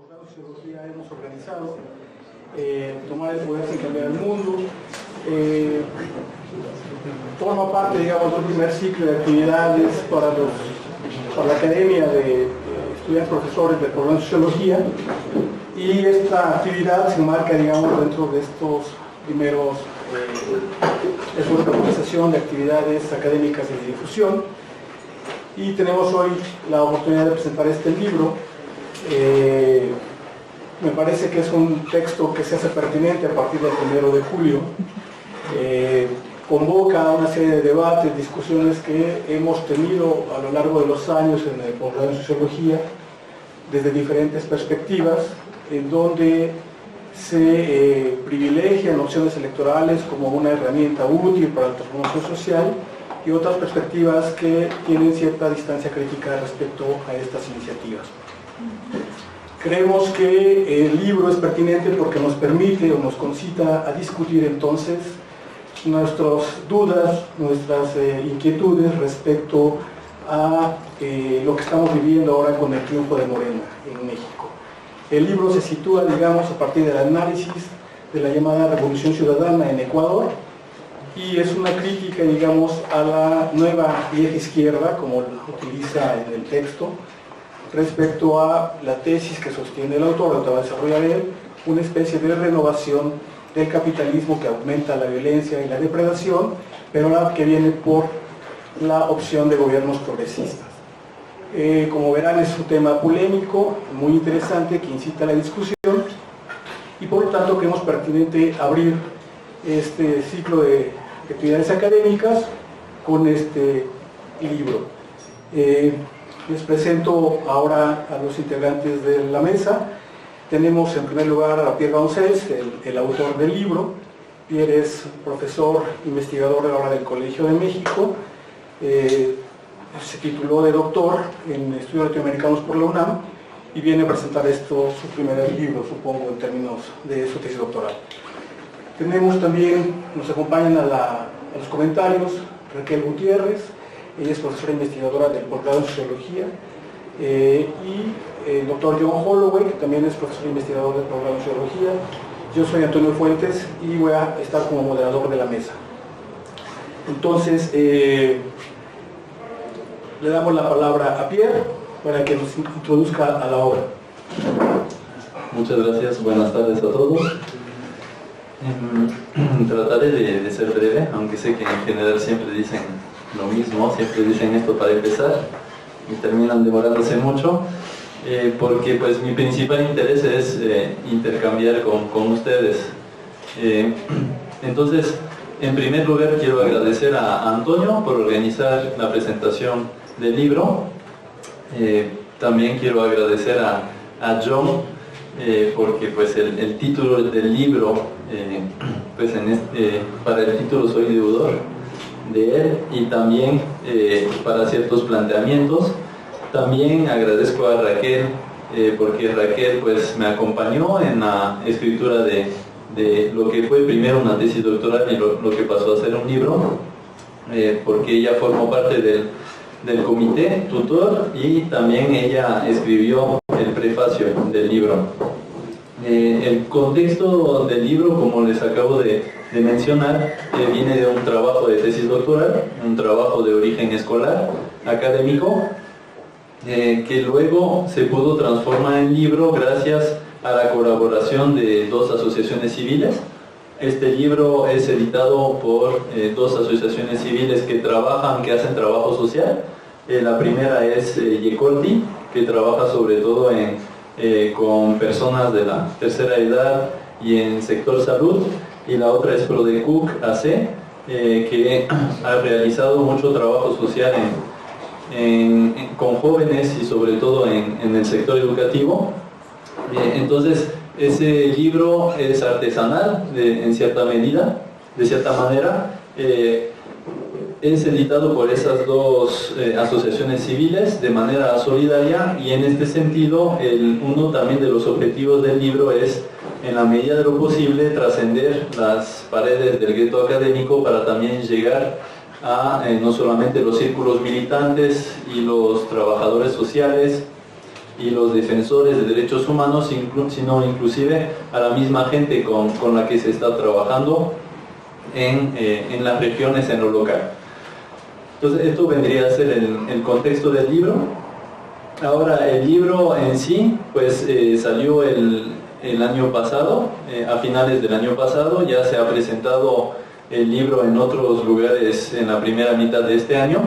Posgrado en Sociología hemos organizado, Tomar el poder sin cambiar el mundo. Forma parte, digamos, del primer ciclo de actividades para la Academia de Estudiantes Profesores del Posgrado en Sociología, y esta actividad se enmarca, digamos, dentro de estos primeros esfuerzos de organización de actividades académicas y de difusión. Y tenemos hoy la oportunidad de presentar este libro. Me parece que es un texto que se hace pertinente a partir del 1 de julio. Convoca una serie de debates, discusiones que hemos tenido a lo largo de los años en el posgrado en Sociología, desde diferentes perspectivas, en donde se privilegian opciones electorales como una herramienta útil para la transformación social, y otras perspectivas que tienen cierta distancia crítica respecto a estas iniciativas. Creemos que el libro es pertinente porque nos permite o nos concita a discutir entonces nuestras dudas, nuestras inquietudes respecto a lo que estamos viviendo ahora con el triunfo de Morena en México. El libro se sitúa, digamos, a partir del análisis de la llamada Revolución Ciudadana en Ecuador, y es una crítica, digamos, a la nueva vieja izquierda, como la utiliza en el texto, respecto a la tesis que sostiene el autor, lo que va a desarrollar él, una especie de renovación del capitalismo que aumenta la violencia y la depredación, pero la que viene por la opción de gobiernos progresistas. Como verán, es un tema polémico, muy interesante, que incita a la discusión, y por lo tanto creemos pertinente abrir este ciclo de actividades académicas con este libro. Les presento ahora a los integrantes de la mesa. Tenemos en primer lugar a Pierre Baucés, el autor del libro. Pierre es profesor investigador ahora del Colegio de México. Se tituló de doctor en estudios latinoamericanos por la UNAM y viene a presentar su primer libro, supongo, en términos de su tesis doctoral. Tenemos también, nos acompañan a los comentarios, Raquel Gutiérrez. Ella es profesora investigadora del posgrado en Sociología, y el doctor John Holloway, que también es profesor investigador del posgrado en Sociología. Yo soy Antonio Fuentes y voy a estar como moderador de la mesa. Entonces, le damos la palabra a Pierre para que nos introduzca a la obra. Muchas gracias, buenas tardes a todos. Trataré de ser breve, aunque sé que en general siempre dicen lo mismo, siempre dicen esto para empezar y terminan demorándose mucho, porque pues mi principal interés es intercambiar con ustedes. Entonces, en primer lugar quiero agradecer a Antonio por organizar la presentación del libro. También quiero agradecer a John, porque pues el título del libro, pues para el título soy deudor de él, y también para ciertos planteamientos. También agradezco a Raquel, porque Raquel pues me acompañó en la escritura de lo que fue primero una tesis doctoral y lo que pasó a ser un libro, porque ella formó parte del comité tutor y también ella escribió el prefacio del libro. El contexto del libro, como les acabo de mencionar, viene de un trabajo de tesis doctoral, un trabajo de origen escolar, académico, que luego se pudo transformar en libro gracias a la colaboración de dos asociaciones civiles. Este libro es editado por dos asociaciones civiles que hacen trabajo social. La primera es Yecolti, que trabaja sobre todo con personas de la tercera edad y en sector salud, y la otra es Prodecuc AC, que ha realizado mucho trabajo social con jóvenes y sobre todo en el sector educativo. Entonces, ese libro es artesanal en cierta medida, de cierta manera. Es editado por esas dos asociaciones civiles de manera solidaria, y en este sentido uno también de los objetivos del libro es, en la medida de lo posible, trascender las paredes del gueto académico para también llegar a no solamente los círculos militantes y los trabajadores sociales y los defensores de derechos humanos, sino inclusive a la misma gente con la que se está trabajando en las regiones, en lo local. Entonces esto vendría a ser el contexto del libro. Ahora, el libro en sí, pues salió el año pasado, a finales del año pasado. Ya se ha presentado el libro en otros lugares en la primera mitad de este año,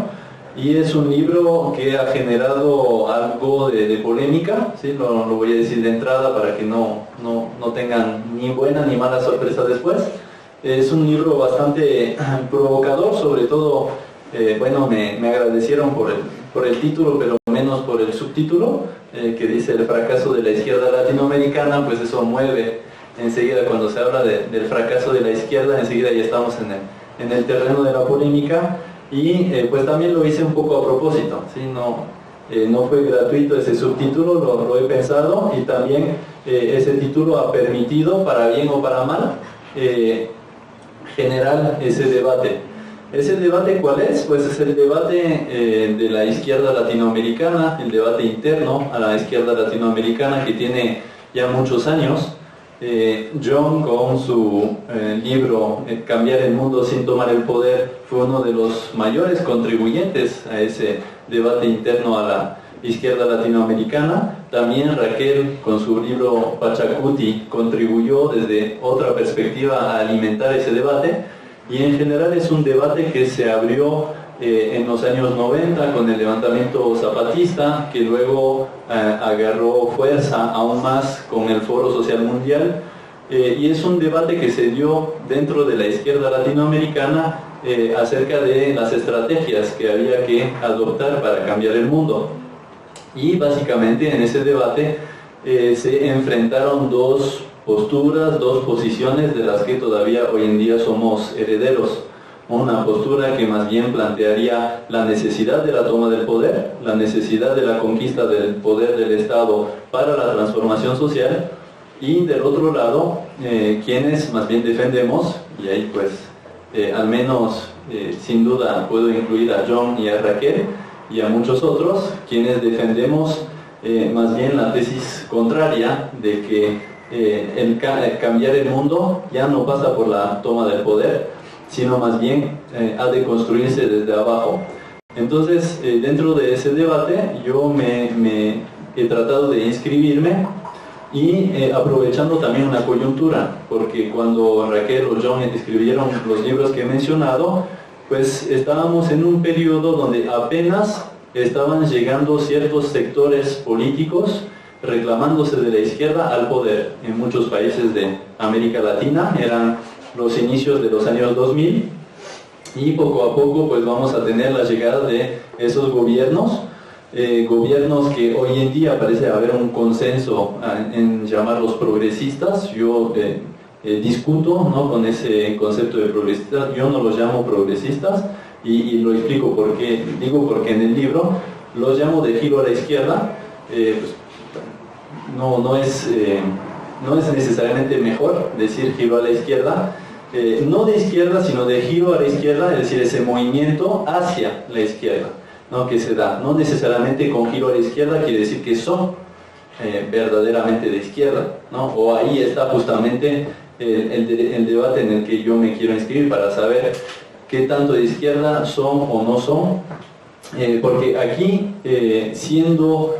y es un libro que ha generado algo de polémica, ¿sí? Lo voy a decir de entrada para que no tengan ni buena ni mala sorpresa después. Es un libro bastante provocador, sobre todo, bueno, me agradecieron por el título, pero menos por el subtítulo, que dice el fracaso de la izquierda latinoamericana. Pues eso mueve enseguida. Cuando se habla del fracaso de la izquierda, enseguida ya estamos en el terreno de la polémica, y pues también lo hice un poco a propósito, ¿sí? No fue gratuito ese subtítulo, lo he pensado, y también ese título ha permitido, para bien o para mal, generar ese debate. ¿Ese debate cuál es? Pues es el debate de la izquierda latinoamericana, el debate interno a la izquierda latinoamericana, que tiene ya muchos años. John, con su libro Cambiar el mundo sin tomar el poder, fue uno de los mayores contribuyentes a ese debate interno a la izquierda latinoamericana. También Raquel, con su libro Pachacuti, contribuyó desde otra perspectiva a alimentar ese debate, y en general es un debate que se abrió en los años 90 con el levantamiento zapatista, que luego agarró fuerza aún más con el Foro Social Mundial, y es un debate que se dio dentro de la izquierda latinoamericana acerca de las estrategias que había que adoptar para cambiar el mundo. Y básicamente en ese debate se enfrentaron dos posturas, dos posiciones de las que todavía hoy en día somos herederos. Una postura que más bien plantearía la necesidad de la toma del poder, la necesidad de la conquista del poder del Estado para la transformación social, y del otro lado, quienes más bien defendemos, y ahí pues al menos sin duda puedo incluir a John y a Raquel y a muchos otros, quienes defendemos más bien la tesis contraria de que el cambiar el mundo ya no pasa por la toma del poder, sino más bien ha de construirse desde abajo. Entonces, dentro de ese debate, yo me he tratado de inscribirme, y aprovechando también una coyuntura, porque cuando Raquel o John escribieron los libros que he mencionado, pues estábamos en un periodo donde apenas estaban llegando ciertos sectores políticos reclamándose de la izquierda al poder en muchos países de América Latina. Eran los inicios de los años 2000, y poco a poco pues vamos a tener la llegada de esos gobiernos que hoy en día parece haber un consenso en llamarlos progresistas. Yo discuto, ¿no?, con ese concepto de progresistas. Yo no los llamo progresistas, y lo explico por qué. Digo porque en el libro los llamo de giro a la izquierda. Pues, no es necesariamente mejor decir giro a la izquierda, no de izquierda, sino de giro a la izquierda, es decir, ese movimiento hacia la izquierda, ¿no?, que se da. No necesariamente con giro a la izquierda quiere decir que son verdaderamente de izquierda, ¿no? O ahí está justamente el debate en el que yo me quiero inscribir, para saber qué tanto de izquierda son o no son, porque aquí siendo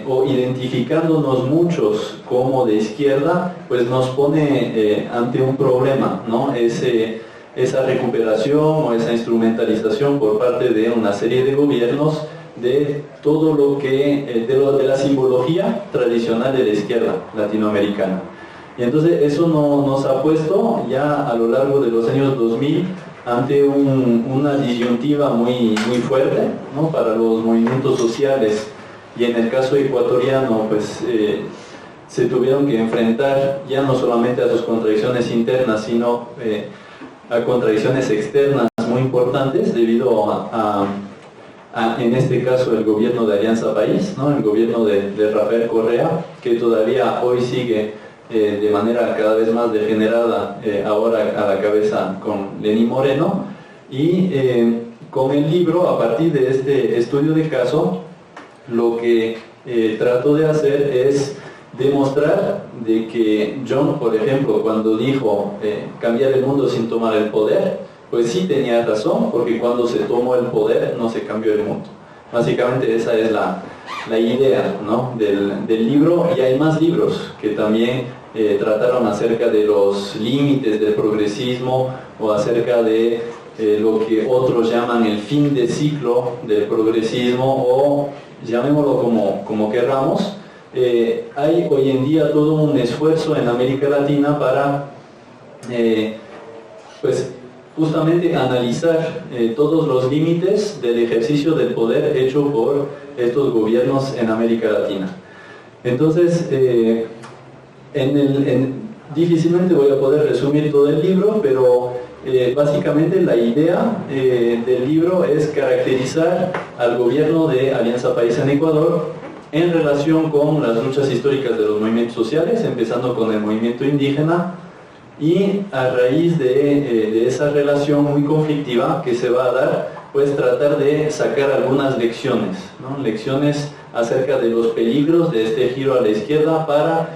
o identificándonos muchos como de izquierda, pues nos pone ante un problema, ¿no? Esa recuperación o esa instrumentalización por parte de una serie de gobiernos de todo lo que, de la simbología tradicional de la izquierda latinoamericana. Y entonces eso nos ha puesto ya a lo largo de los años 2000 ante una disyuntiva muy fuerte, ¿no?, para los movimientos sociales. Y en el caso ecuatoriano, pues se tuvieron que enfrentar ya no solamente a sus contradicciones internas, sino a contradicciones externas muy importantes, debido a en este caso, el gobierno de Alianza País, ¿no?, el gobierno de Rafael Correa, que todavía hoy sigue de manera cada vez más degenerada, ahora a la cabeza con Lenín Moreno. Y con el libro, a partir de este estudio de caso, lo que trato de hacer es demostrar de que John, por ejemplo, cuando dijo cambiar el mundo sin tomar el poder, pues sí tenía razón, porque cuando se tomó el poder no se cambió el mundo. Básicamente esa es la idea, ¿no?, del libro, y hay más libros que también trataron acerca de los límites del progresismo o acerca de lo que otros llaman el fin de ciclo del progresismo, o llamémoslo como querramos. Hay hoy en día todo un esfuerzo en América Latina para pues justamente analizar todos los límites del ejercicio del poder hecho por estos gobiernos en América Latina. Entonces, difícilmente voy a poder resumir todo el libro, pero básicamente la idea del libro es caracterizar al gobierno de Alianza País en Ecuador en relación con las luchas históricas de los movimientos sociales, empezando con el movimiento indígena, y a raíz de esa relación muy conflictiva que se va a dar, pues tratar de sacar algunas lecciones, ¿no? Lecciones acerca de los peligros de este giro a la izquierda para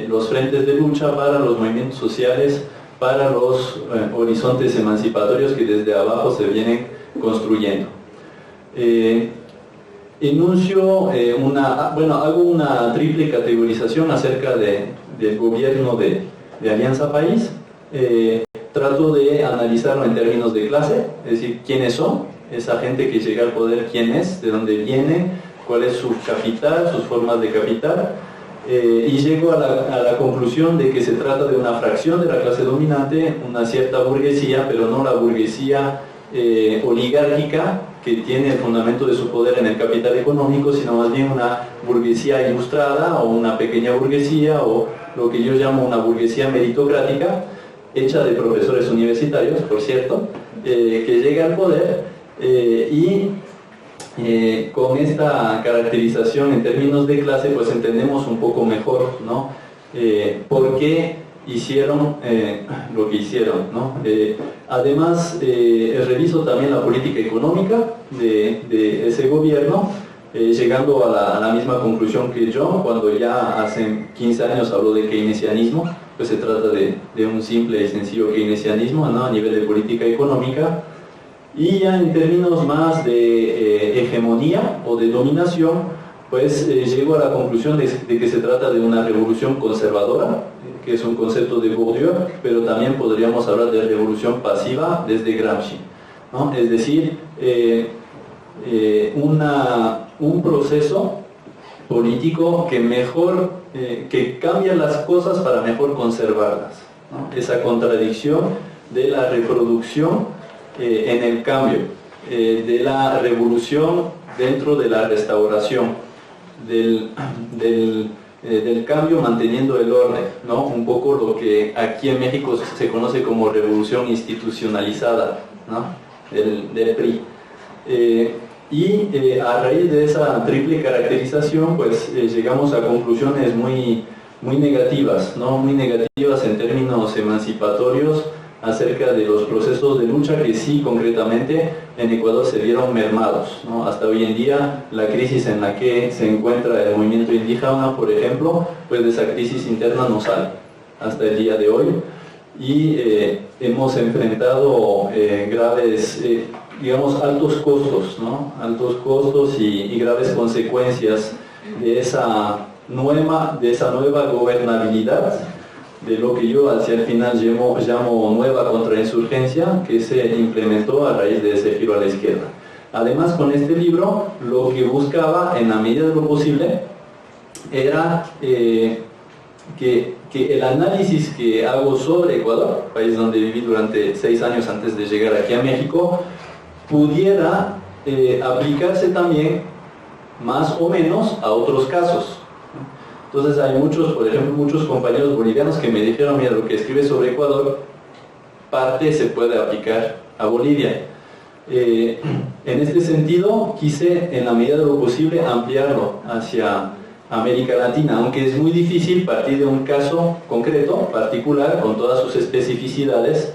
los frentes de lucha, para los movimientos sociales, para los horizontes emancipatorios que desde abajo se vienen construyendo. Enuncio hago una triple categorización acerca del gobierno de Alianza País. Trato de analizarlo en términos de clase, es decir, quiénes son, esa gente que llega al poder, quién es, de dónde viene, cuál es su capital, sus formas de capital, y llego a la conclusión de que se trata de una fracción de la clase dominante, una cierta burguesía, pero no la burguesía oligárquica que tiene el fundamento de su poder en el capital económico, sino más bien una burguesía ilustrada o una pequeña burguesía, o lo que yo llamo una burguesía meritocrática, hecha de profesores universitarios, por cierto, que llega al poder y con esta caracterización en términos de clase, pues entendemos un poco mejor, ¿no?, por qué hicieron lo que hicieron, ¿no? Además, reviso también la política económica de ese gobierno, llegando a la misma conclusión que yo, cuando ya hace 15 años habló de keynesianismo, pues se trata de un simple y sencillo keynesianismo, ¿no?, a nivel de política económica. Y ya en términos más de hegemonía o de dominación, pues llego a la conclusión de que se trata de una revolución conservadora, que es un concepto de Bourdieu, pero también podríamos hablar de revolución pasiva desde Gramsci, ¿no? Es decir, un proceso político que cambia las cosas para mejor conservarlas, ¿no? Esa contradicción de la reproducción en el cambio, de la revolución dentro de la restauración, del cambio manteniendo el orden, ¿no? Un poco lo que aquí en México se conoce como revolución institucionalizada, ¿no?, del PRI. Y a raíz de esa triple caracterización, pues llegamos a conclusiones muy negativas, ¿no?, muy negativas en términos emancipatorios, acerca de los procesos de lucha que sí, concretamente, en Ecuador se vieron mermados, ¿no? Hasta hoy en día, la crisis en la que se encuentra el movimiento indígena, por ejemplo, pues de esa crisis interna no sale hasta el día de hoy, y hemos enfrentado graves, digamos, altos costos, ¿no?, altos costos y graves consecuencias de esa nueva gobernabilidad, de lo que yo hacia el final llamo nueva contrainsurgencia, que se implementó a raíz de ese giro a la izquierda. Además, con este libro, lo que buscaba, en la medida de lo posible, era que el análisis que hago sobre Ecuador, país donde viví durante 6 años antes de llegar aquí a México, pudiera aplicarse también, más o menos, a otros casos. Entonces hay por ejemplo, muchos compañeros bolivianos que me dijeron, mira, lo que escribes sobre Ecuador, parte se puede aplicar a Bolivia. En este sentido, quise, en la medida de lo posible, ampliarlo hacia América Latina, aunque es muy difícil partir de un caso concreto, particular, con todas sus especificidades,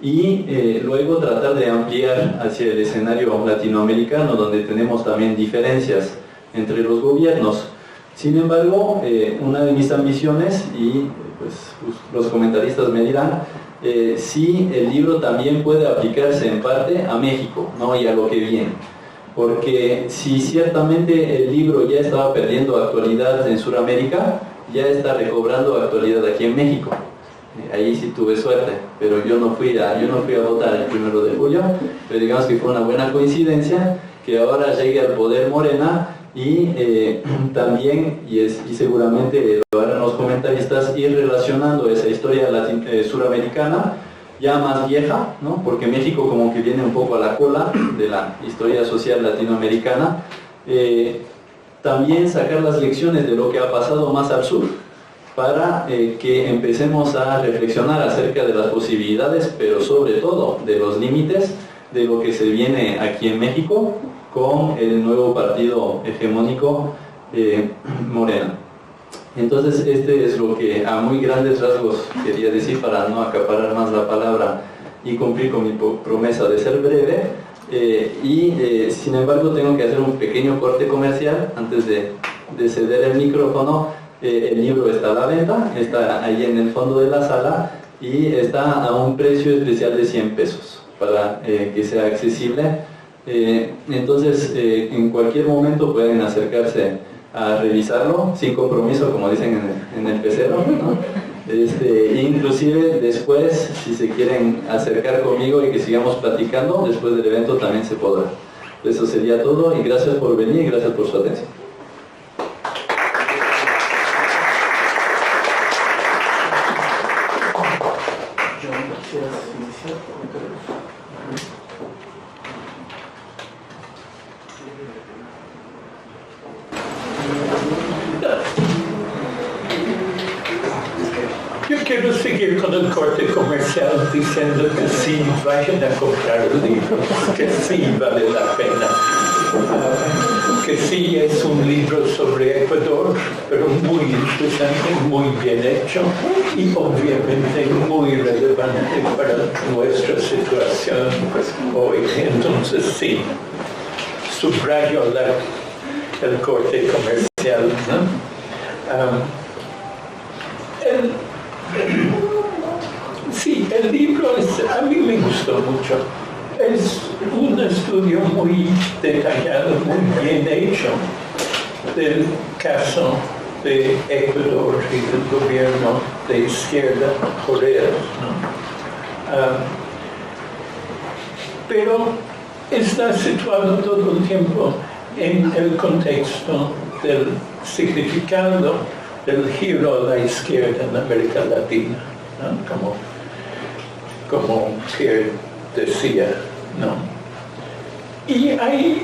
y luego tratar de ampliar hacia el escenario latinoamericano, donde tenemos también diferencias entre los gobiernos. Sin embargo, una de mis ambiciones, y pues los comentaristas me dirán, si el libro también puede aplicarse en parte a México, ¿no? Y a lo que viene. Porque si ciertamente el libro ya estaba perdiendo actualidad en Sudamérica, ya está recobrando actualidad aquí en México. Ahí sí tuve suerte, pero yo no fui a votar el 1 de julio, pero digamos que fue una buena coincidencia que ahora llegue al poder Morena y también, y seguramente lo harán los comentaristas, ir relacionando esa historia suramericana ya más vieja, ¿no? Porque México como que viene un poco a la cola de la historia social latinoamericana, también sacar las lecciones de lo que ha pasado más al sur, para que empecemos a reflexionar acerca de las posibilidades, pero sobre todo de los límites de lo que se viene aquí en México con el nuevo partido hegemónico Morena. Entonces este es lo que a muy grandes rasgos quería decir para no acaparar más la palabra y cumplir con mi promesa de ser breve, sin embargo tengo que hacer un pequeño corte comercial antes de ceder el micrófono. El libro está a la venta, está ahí en el fondo de la sala y está a un precio especial de 100 pesos para que sea accesible. Entonces en cualquier momento pueden acercarse a revisarlo sin compromiso, como dicen en el pecero, ¿no? Inclusive después, si se quieren acercar conmigo y que sigamos platicando, después del evento también se podrá. Eso sería todo y gracias por venir y gracias por su atención. Yo quiero seguir con el corte comercial diciendo que sí, vayan a comprar el libro, que sí vale la pena, que sí es un libro sobre Ecuador, pero muy interesante, muy bien hecho y obviamente muy relevante para nuestra situación hoy. Entonces sí, subrayo el corte comercial, ¿no? Sí, el libro a mí me gustó mucho. Es un estudio muy detallado, muy bien hecho del caso de Ecuador y del gobierno de izquierda Correa, ¿no? Pero está situado todo el tiempo en el contexto del significado del giro a la izquierda en América Latina, ¿no? Como Pierre decía, ¿no? Y hay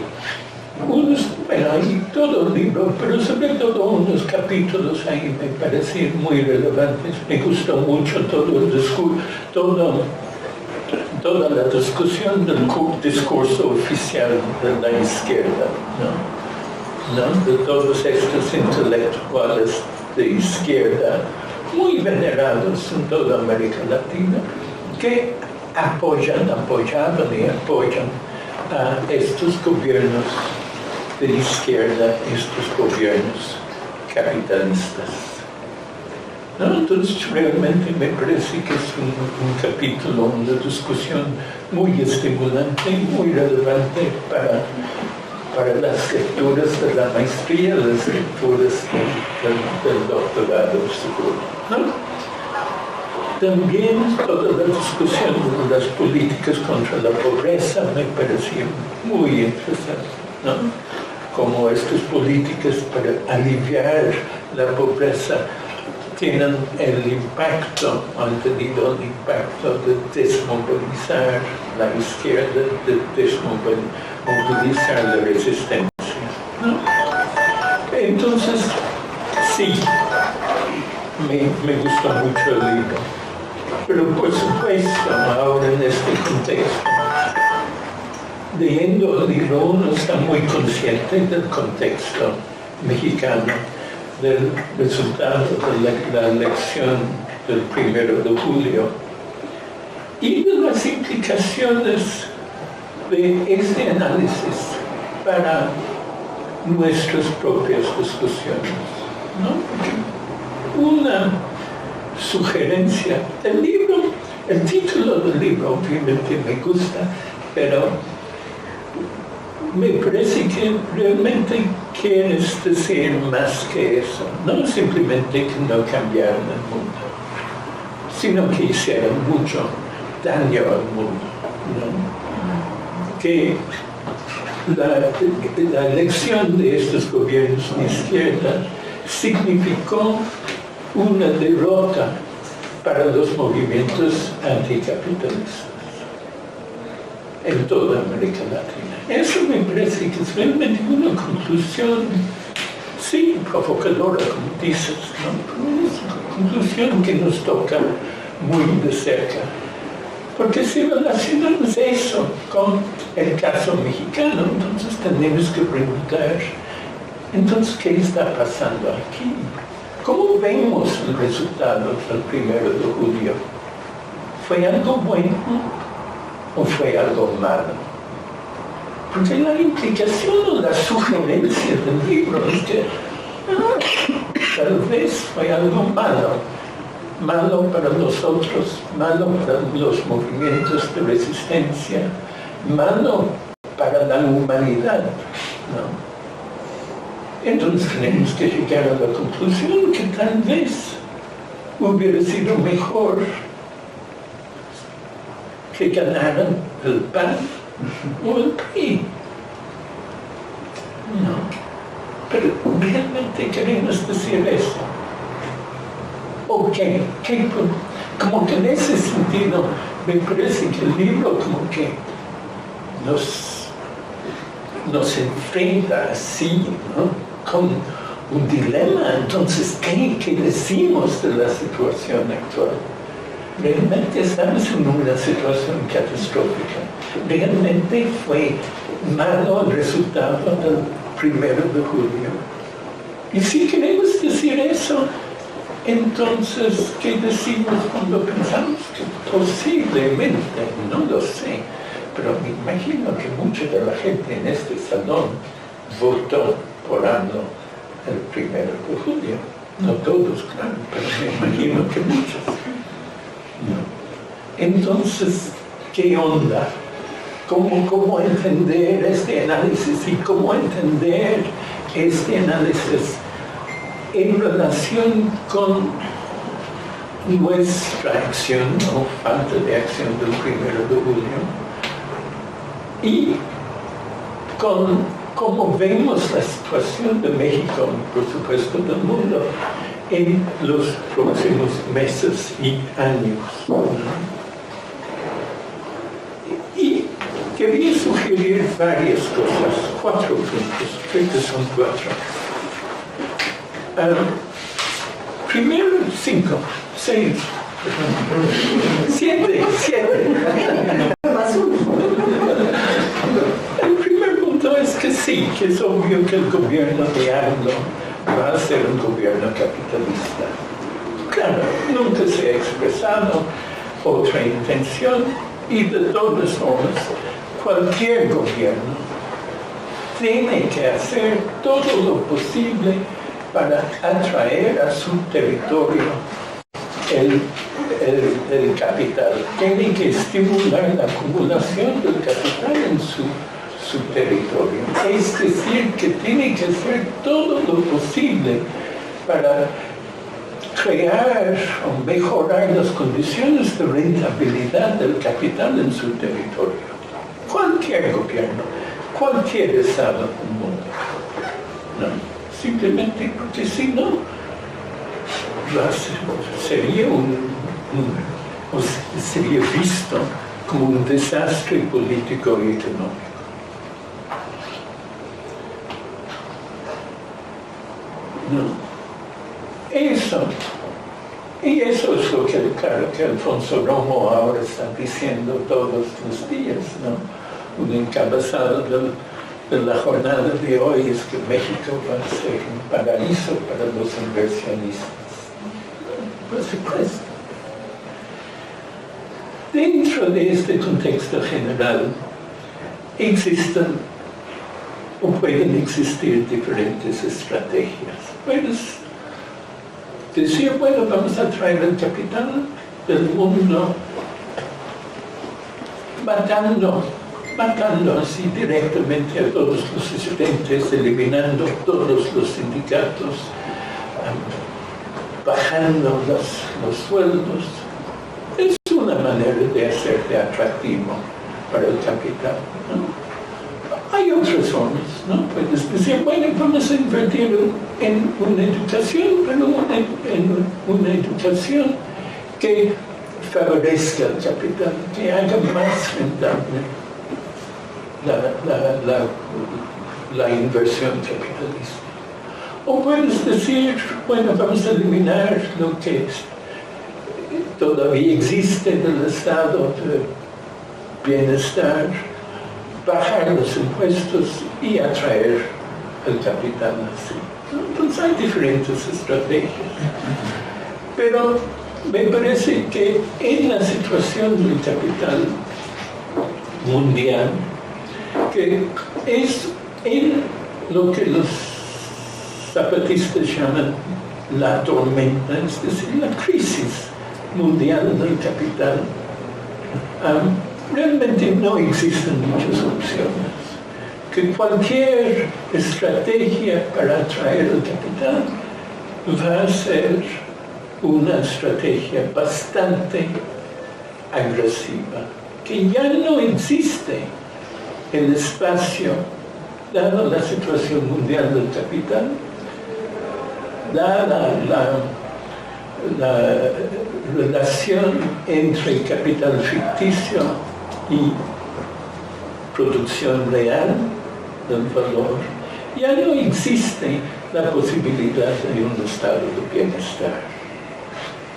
hay todo el libro, pero sobre todo unos capítulos ahí me parecen muy relevantes. Me gustó mucho todo el discurso, toda la discusión del discurso oficial de la izquierda, ¿no? De todos estos intelectuales de izquierda, muy venerados en toda América Latina, que apoyaban y apoyan a estos gobiernos de izquierda, estos gobiernos capitalistas, ¿no? Entonces realmente me parece que es un capítulo, una discusión muy estimulante, muy relevante para las lecturas de la maestría, las lecturas del doctorado, seguro, ¿no? También toda la discusión de las políticas contra la pobreza me pareció muy interesante, ¿no? Como estas políticas para aliviar la pobreza tienen el impacto, han tenido el impacto de desmovilizar la izquierda, de desmovilizar la resistencia, ¿no? Entonces, sí, me gustó mucho el libro. Pero por supuesto, ahora en este contexto, leyendo el libro uno está muy consciente del contexto mexicano, del resultado de la elección del 1 de julio y de las implicaciones de este análisis para nuestras propias discusiones, ¿no? Una sugerencia del libro, el título del libro obviamente me gusta, pero me parece que realmente quieres decir más que eso, no simplemente que no cambiaran el mundo, sino que hicieran mucho daño al mundo, ¿no? Que la elección de estos gobiernos de izquierda significó una derrota para los movimientos anticapitalistas en toda América Latina. Eso me parece que es realmente una conclusión, sí, provocadora, como dices, ¿no? Pero es una conclusión que nos toca muy de cerca. Porque si relacionamos eso con el caso mexicano, entonces tenemos que preguntar, entonces, ¿qué está pasando aquí? ¿Cómo vemos el resultado del 1 de julio? ¿Fue algo bueno o fue algo malo? Porque la implicación o la sugerencia del libro es que tal vez fue algo malo. Malo para nosotros, malo para los movimientos de resistencia, malo para la humanidad, ¿no? Entonces tenemos que llegar a la conclusión que tal vez hubiera sido mejor que ganaran el PAN o el PRI. No, pero realmente queremos decir eso. ¿O qué? Como que en ese sentido me parece que el libro como que nos enfrenta así, ¿no? Con un dilema. Entonces, ¿qué decimos de la situación actual? Realmente estamos en una situación catastrófica. Realmente fue malo el resultado del 1 de julio. Y si queremos decir eso, entonces, ¿qué decimos cuando pensamos que posiblemente, no lo sé, pero me imagino que mucha de la gente en este salón votó por AMLO el 1 de julio? No todos, claro, pero me imagino que muchos. No. Entonces, ¿qué onda? ¿Cómo entender este análisis y cómo entender este análisis en relación con nuestra acción o falta de acción del 1 de julio y con cómo vemos la situación de México, por supuesto del mundo, en los próximos meses y años. Y quería sugerir varias cosas, 4 puntos, creo que son 4. Primero, 5, 6, 7. El primer punto es que sí, que es obvio que el gobierno de AMLO va a ser un gobierno capitalista. Claro, nunca se ha expresado otra intención y de todas formas, cualquier gobierno tiene que hacer todo lo posible para atraer a su territorio el capital. Tiene que estimular la acumulación del capital en su territorio. Es decir, que tiene que hacer todo lo posible para crear o mejorar las condiciones de rentabilidad del capital en su territorio. Cualquier gobierno, cualquier estado del mundo. ¿No? Simplemente porque si no, sería sería visto como un desastre político y económico. No. Eso es lo que, claro, que Alfonso Romo ahora está diciendo todos los días, ¿no? Un encabezado de la jornada de hoy es que México va a ser un paraíso para los inversionistas. Por supuesto. Dentro de este contexto general existen o pueden existir diferentes estrategias. Puedes decir, bueno, vamos a traer el capital del mundo matando así directamente a todos los estudiantes, eliminando todos los sindicatos, bajando los sueldos. Es una manera de hacerte atractivo para el capital, ¿no? Hay otras formas, ¿no? Puedes decir, bueno, vamos a invertir en una educación, pero en una educación que favorezca el capital, que haga más rentable la inversión capitalista. O puedes decir, bueno, vamos a eliminar lo que todavía existe del estado de bienestar, bajar los impuestos y atraer el capital así. Entonces hay diferentes estrategias. Pero me parece que en la situación del capital mundial, que es en lo que los zapatistas llaman la tormenta, es decir, la crisis mundial del capital, realmente no existen muchas opciones. Que cualquier estrategia para atraer el capital va a ser una estrategia bastante agresiva, que ya no existe el espacio, dada la situación mundial del capital, dada la relación entre capital ficticio y producción real del valor, ya no existe la posibilidad de un estado de bienestar,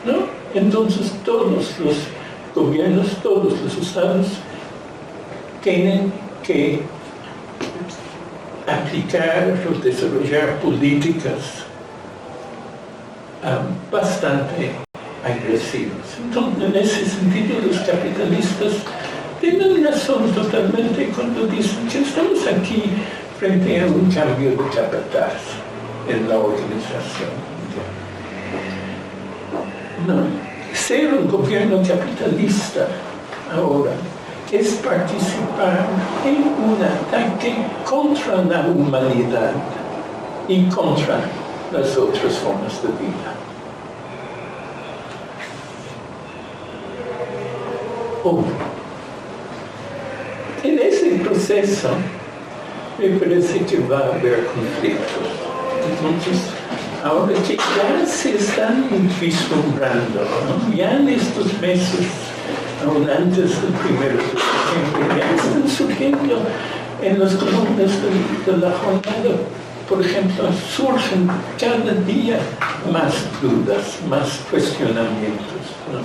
¿no? Entonces todos los gobiernos, todos los estados tienen que aplicar o desarrollar políticas bastante agresivas. Entonces, en ese sentido, los capitalistas tienen razón totalmente cuando dicen que estamos aquí frente a un cambio de capataz en la organización mundial. No, ser un gobierno capitalista ahora es participar en un ataque contra la humanidad y contra las otras formas de vida. En ese proceso me parece que va a haber conflictos. Entonces, ahora que ya se están vislumbrando, ¿no? Ya en estos meses, aún antes del 1 de septiembre, ya están surgiendo en las columnas de la jornada, por ejemplo, surgen cada día más dudas, más cuestionamientos, ¿no?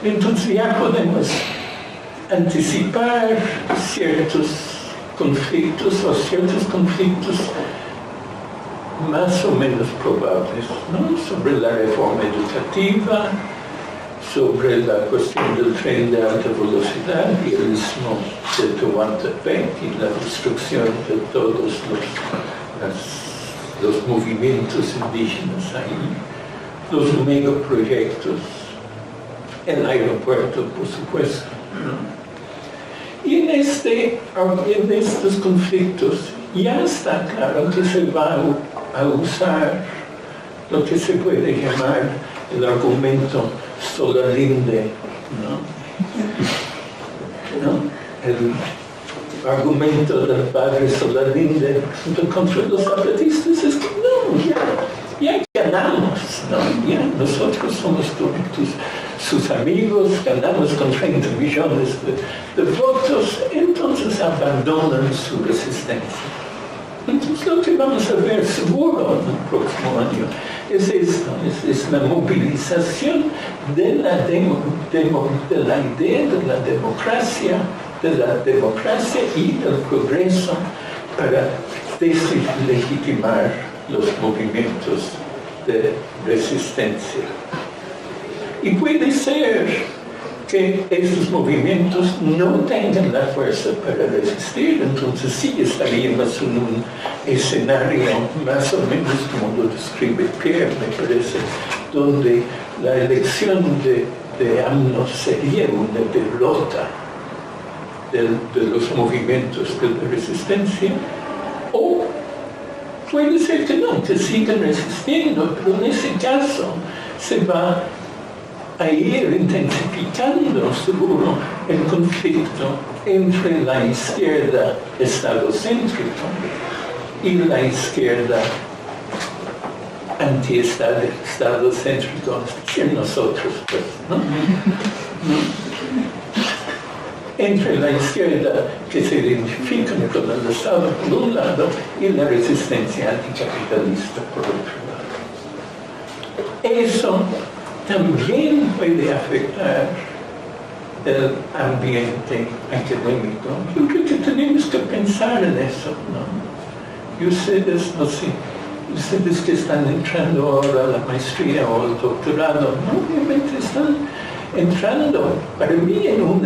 Entonces ya podemos anticipar ciertos conflictos más o menos probables, ¿no? Sobre la reforma educativa, sobre la cuestión del tren de alta velocidad y el istmo de Tehuantepec y la destrucción de todos los movimientos indígenas ahí, los megaproyectos, el aeropuerto, por supuesto, ¿no? Y en estos conflictos ya está claro que se va a usar lo que se puede llamar el argumento Solalinde, ¿no? El argumento del padre Solalinde contra los zapatistas es que no, ya ganamos, ¿no? Ya nosotros somos sus amigos, ganamos con 30 millones de votos, entonces abandonan su resistencia. Entonces lo que vamos a ver seguro en el próximo año es esto, es la movilización de la idea de la democracia y del progreso para deslegitimar los movimientos de resistencia. Y puede ser que estos movimientos no tengan la fuerza para resistir, entonces sí estaríamos en un escenario más o menos como lo describe Pierre, me parece, donde la elección de AMLO sería una derrota de los movimientos de la resistencia, o puede ser que no, que sigan resistiendo, pero en ese caso se va a ir intensificando, seguro, el conflicto entre la izquierda estadocéntrica y la izquierda anti-estadocéntrica, es decir, nosotros, pues, ¿no? Entre la izquierda que se identifica con el Estado por un lado y la resistencia anticapitalista por otro lado. Eso también puede afectar el ambiente académico. Yo creo que tenemos que pensar en eso, ¿no? Y ustedes, no sé, ustedes que están entrando ahora a la maestría o al doctorado, ¿no? Obviamente están entrando, para mí, en un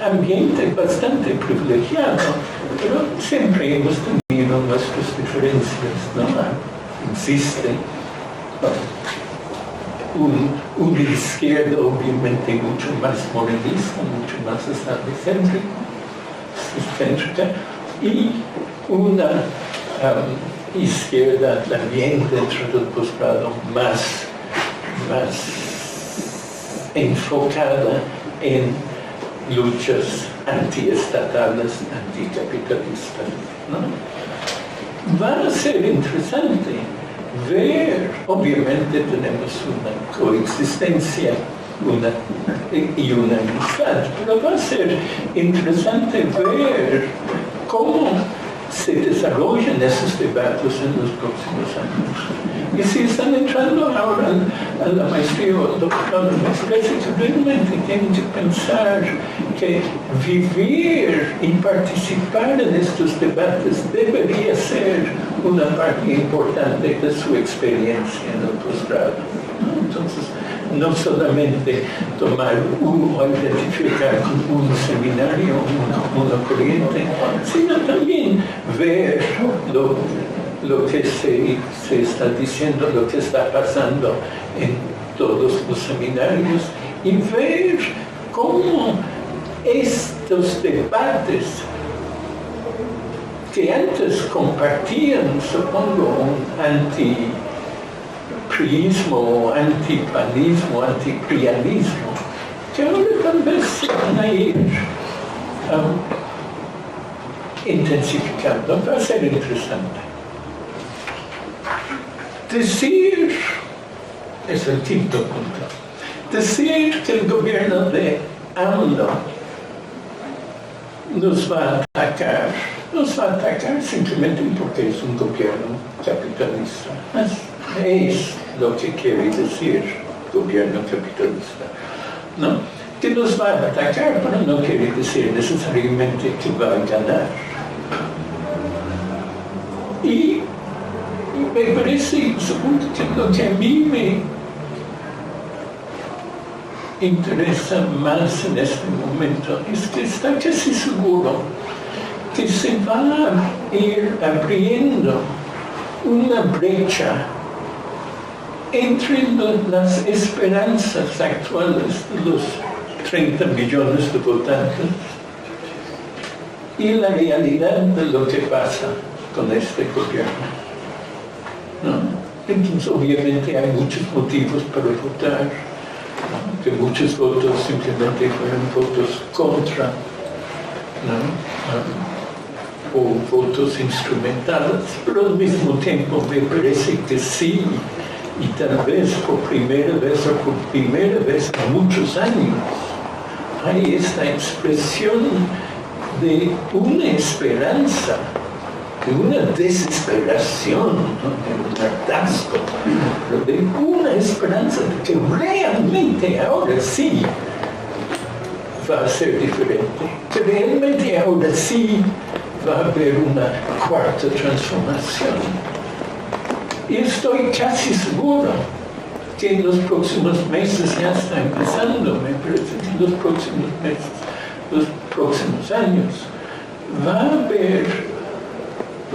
ambiente bastante privilegiado, pero siempre hemos tenido nuestras diferencias, ¿no? Existe una izquierda obviamente mucho más morenista, mucho más céntrica, y una izquierda también dentro del posgrado más enfocada en luchas antiestatales, anticapitalistas, ¿no? Va a ser interesante ver, obviamente tenemos una coexistencia y una amistad, pero va a ser interesante ver cómo se desarrollan esos debates en los próximos años. Y si están entrando ahora a la maestría o al doctorado, me parece que realmente tienen que pensar que vivir y participar en estos debates debería ser una parte importante de su experiencia en el posgrado. Entonces, no solamente tomar o identificar un seminario, una corriente, sino también ver lo que se está diciendo, lo que está pasando en todos los seminarios y ver cómo estos debates que antes compartían, supongo, un antipriismo, antipanismo, antiprianismo, que ahora tal vez se van a ir intensificando. Va a ser interesante. Decir, es el quinto punto, decir que el gobierno de AMLO nos va a atacar simplemente porque es un gobierno capitalista. Es lo que quiere decir gobierno capitalista, ¿no? Que nos va a atacar, pero no quiere decir necesariamente que va a ganar. Y me parece, supongo que lo que a mí me interesa más en este momento es que está casi seguro que se va a ir abriendo una brecha entre las esperanzas actuales de los 30 millones de votantes y la realidad de lo que pasa con este gobierno, ¿no? Entonces, obviamente hay muchos motivos para votar, ¿no? Que muchos votos simplemente fueron votos contra, ¿no? O votos instrumentales, pero al mismo tiempo me parece que sí, y tal vez por primera vez en muchos años, hay esta expresión de una esperanza, de una desesperación, ¿no? De un hartazgo, pero de una esperanza de que realmente ahora sí va a ser diferente, que realmente ahora sí va a haber una cuarta transformación. Y estoy casi seguro que en los próximos meses ya está empezando, me parece que en los próximos meses, los próximos años,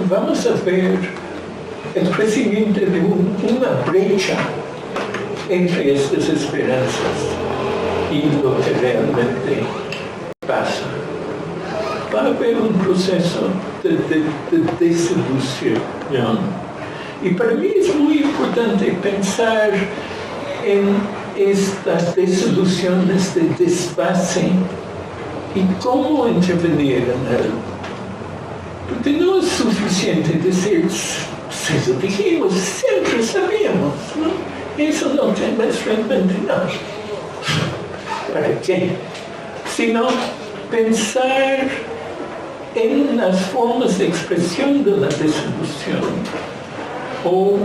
vamos a ver el crecimiento de una brecha entre estas esperanzas y lo que realmente pasa. Va a haber un proceso de desilusión. Y para mí es muy importante pensar en estas desilusiones de desfase y cómo intervenir en él. Porque no es suficiente decir, si lo dijimos, siempre sabíamos, ¿no? Eso no es realmente nada. ¿Para qué? Sino pensar en las formas de expresión de la desilusión, o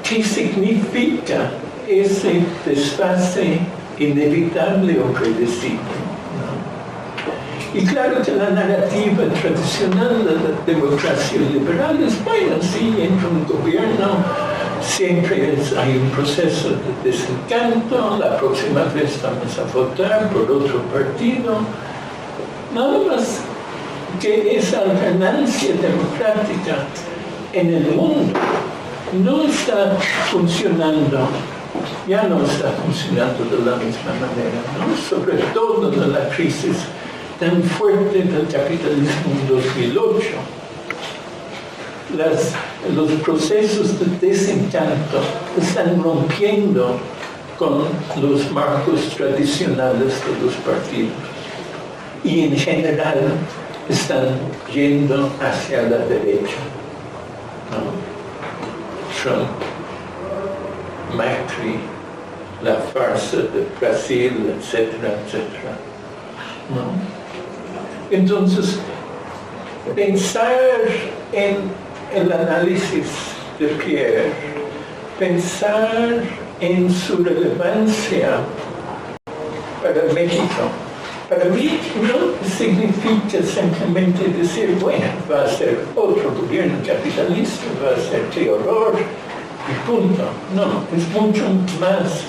qué significa ese desfase inevitable o predecible. ¿No? Y claro que la narrativa tradicional de la democracia liberal es, bueno, sí, entra un gobierno, siempre hay un proceso de desencanto, la próxima vez vamos a votar por otro partido. Nada más que esa alternancia democrática en el mundo no está funcionando, ya no está funcionando de la misma manera, ¿no? Sobre todo en la crisis tan fuerte del capitalismo en 2008. Los procesos de desencanto están rompiendo con los marcos tradicionales de los partidos y en general están yendo hacia la derecha, ¿no? Trump, Macri, la farsa de Brasil, etcétera, etcétera, ¿no? Entonces, pensar en el análisis de Pierre, pensar en su relevancia para México, para mí no significa simplemente decir, bueno, va a ser otro gobierno capitalista, va a ser qué horror, y punto. No, es mucho más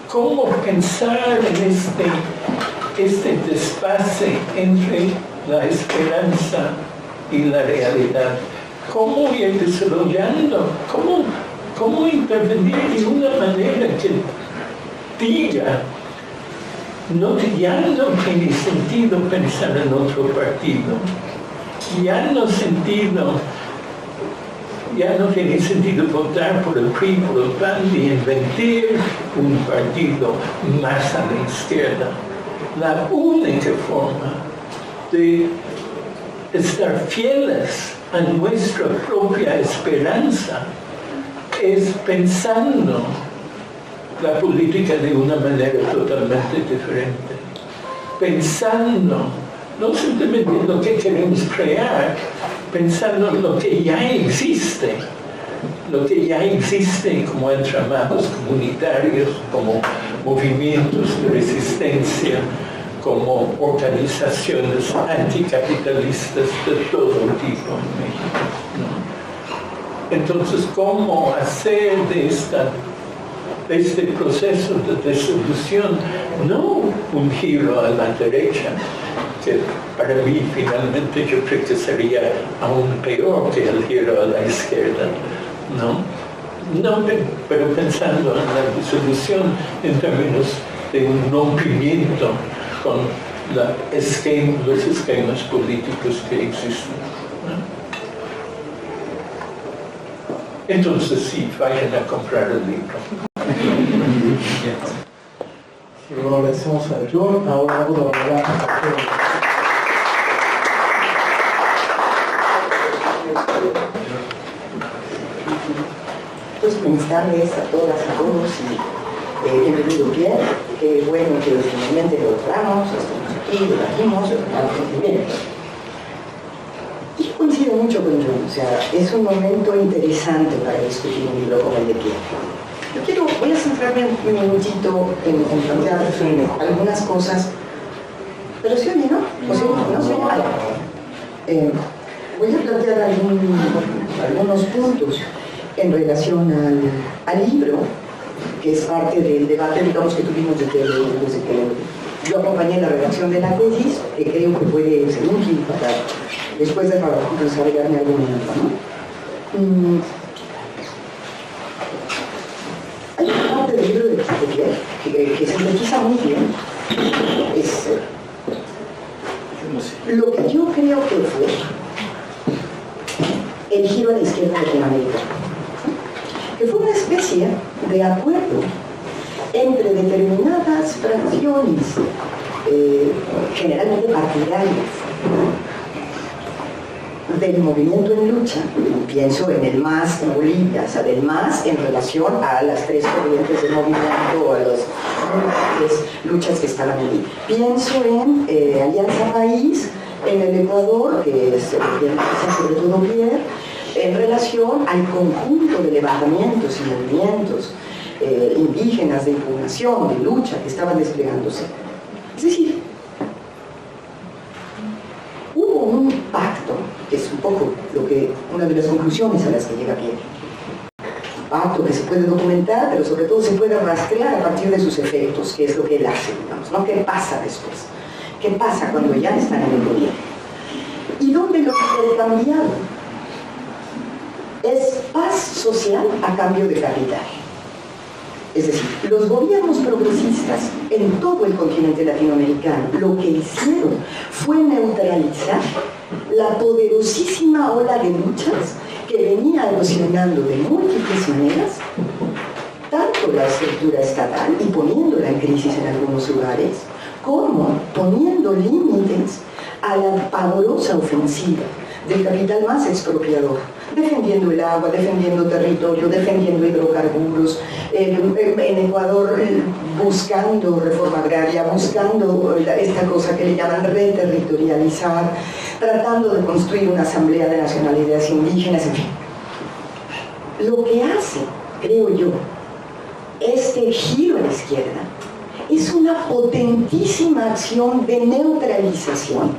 cómo pensar en este desfase entre la esperanza y la realidad. Cómo ir desarrollando, cómo intervenir de una manera que diga, ya no tiene sentido pensar en otro partido, ya no tiene sentido votar por el PRI, por el PAN, y inventar un partido más a la izquierda. La única forma de estar fieles a nuestra propia esperanza es pensando la política de una manera totalmente diferente, pensando no simplemente en lo que queremos crear, pensando en lo que ya existe como entramados comunitarios, como movimientos de resistencia, como organizaciones anticapitalistas de todo tipo en México, ¿no? Entonces, ¿cómo hacer de este proceso de desilusión no un giro a la derecha, que para mí finalmente yo creo que sería aún peor que el giro a la izquierda, ¿no? Pero pensando en la disolución en términos de un rompimiento con los esquemas políticos que existen, ¿no? Entonces sí, vayan a comprar el libro. Sí, bueno, agradecemos a John. Ahora vamos a hablar. Pues pensarles a todas, a todos y bienvenido Pierre, qué bueno que finalmente lo logramos, estamos aquí, lo trajimos, lo bien. Yo coincido mucho con John, o sea, es un momento interesante para discutir un libro como el de Pierre. Voy a centrarme un minutito en plantear algunas cosas, pero se oye, ¿no? ¿O se oye? ¿No se oye? Voy a plantear algunos puntos. en relación al libro, que es parte del debate, digamos, que tuvimos desde que yo acompañé la redacción de la tesis, que creo que puede ser útil para, después de desarrollar mi argumento, ¿no? Hay una parte del libro de Pierre que sintetiza muy bien. Lo que yo creo que fue el giro a la izquierda de Latinoamérica, que fue una especie de acuerdo entre determinadas fracciones, generalmente partidarias, del movimiento en lucha. Pienso en el MAS en Bolivia, o sea, del MAS en relación a las tres corrientes del movimiento, a las luchas que estaban allí. Pienso en Alianza País en el Ecuador, que es sobre todo Pierre, en relación al conjunto de levantamientos y movimientos indígenas de impugnación, de lucha que estaban desplegándose. Es decir, hubo un pacto, que es un poco una de las conclusiones a las que llega Pierre. Un pacto que se puede documentar, pero sobre todo se puede rastrear a partir de sus efectos, que es lo que él hace, digamos, ¿no? ¿Qué pasa después? ¿Qué gobierno cuando ya están en el gobierno? Y donde lo que ha cambiado es paz social a cambio de capital. Es decir, los gobiernos progresistas en todo el continente latinoamericano lo que hicieron fue neutralizar la poderosísima ola de luchas que venía erosionando de múltiples maneras tanto la estructura estatal y poniéndola en crisis en algunos lugares, como poniendo límites a la pavorosa ofensiva del capital más expropiador, defendiendo el agua, defendiendo territorio, defendiendo hidrocarburos, en Ecuador buscando reforma agraria, buscando esta cosa que le llaman reterritorializar, tratando de construir una asamblea de nacionalidades indígenas, en fin. Lo que hace, creo yo, este giro a la izquierda es una potentísima acción de neutralización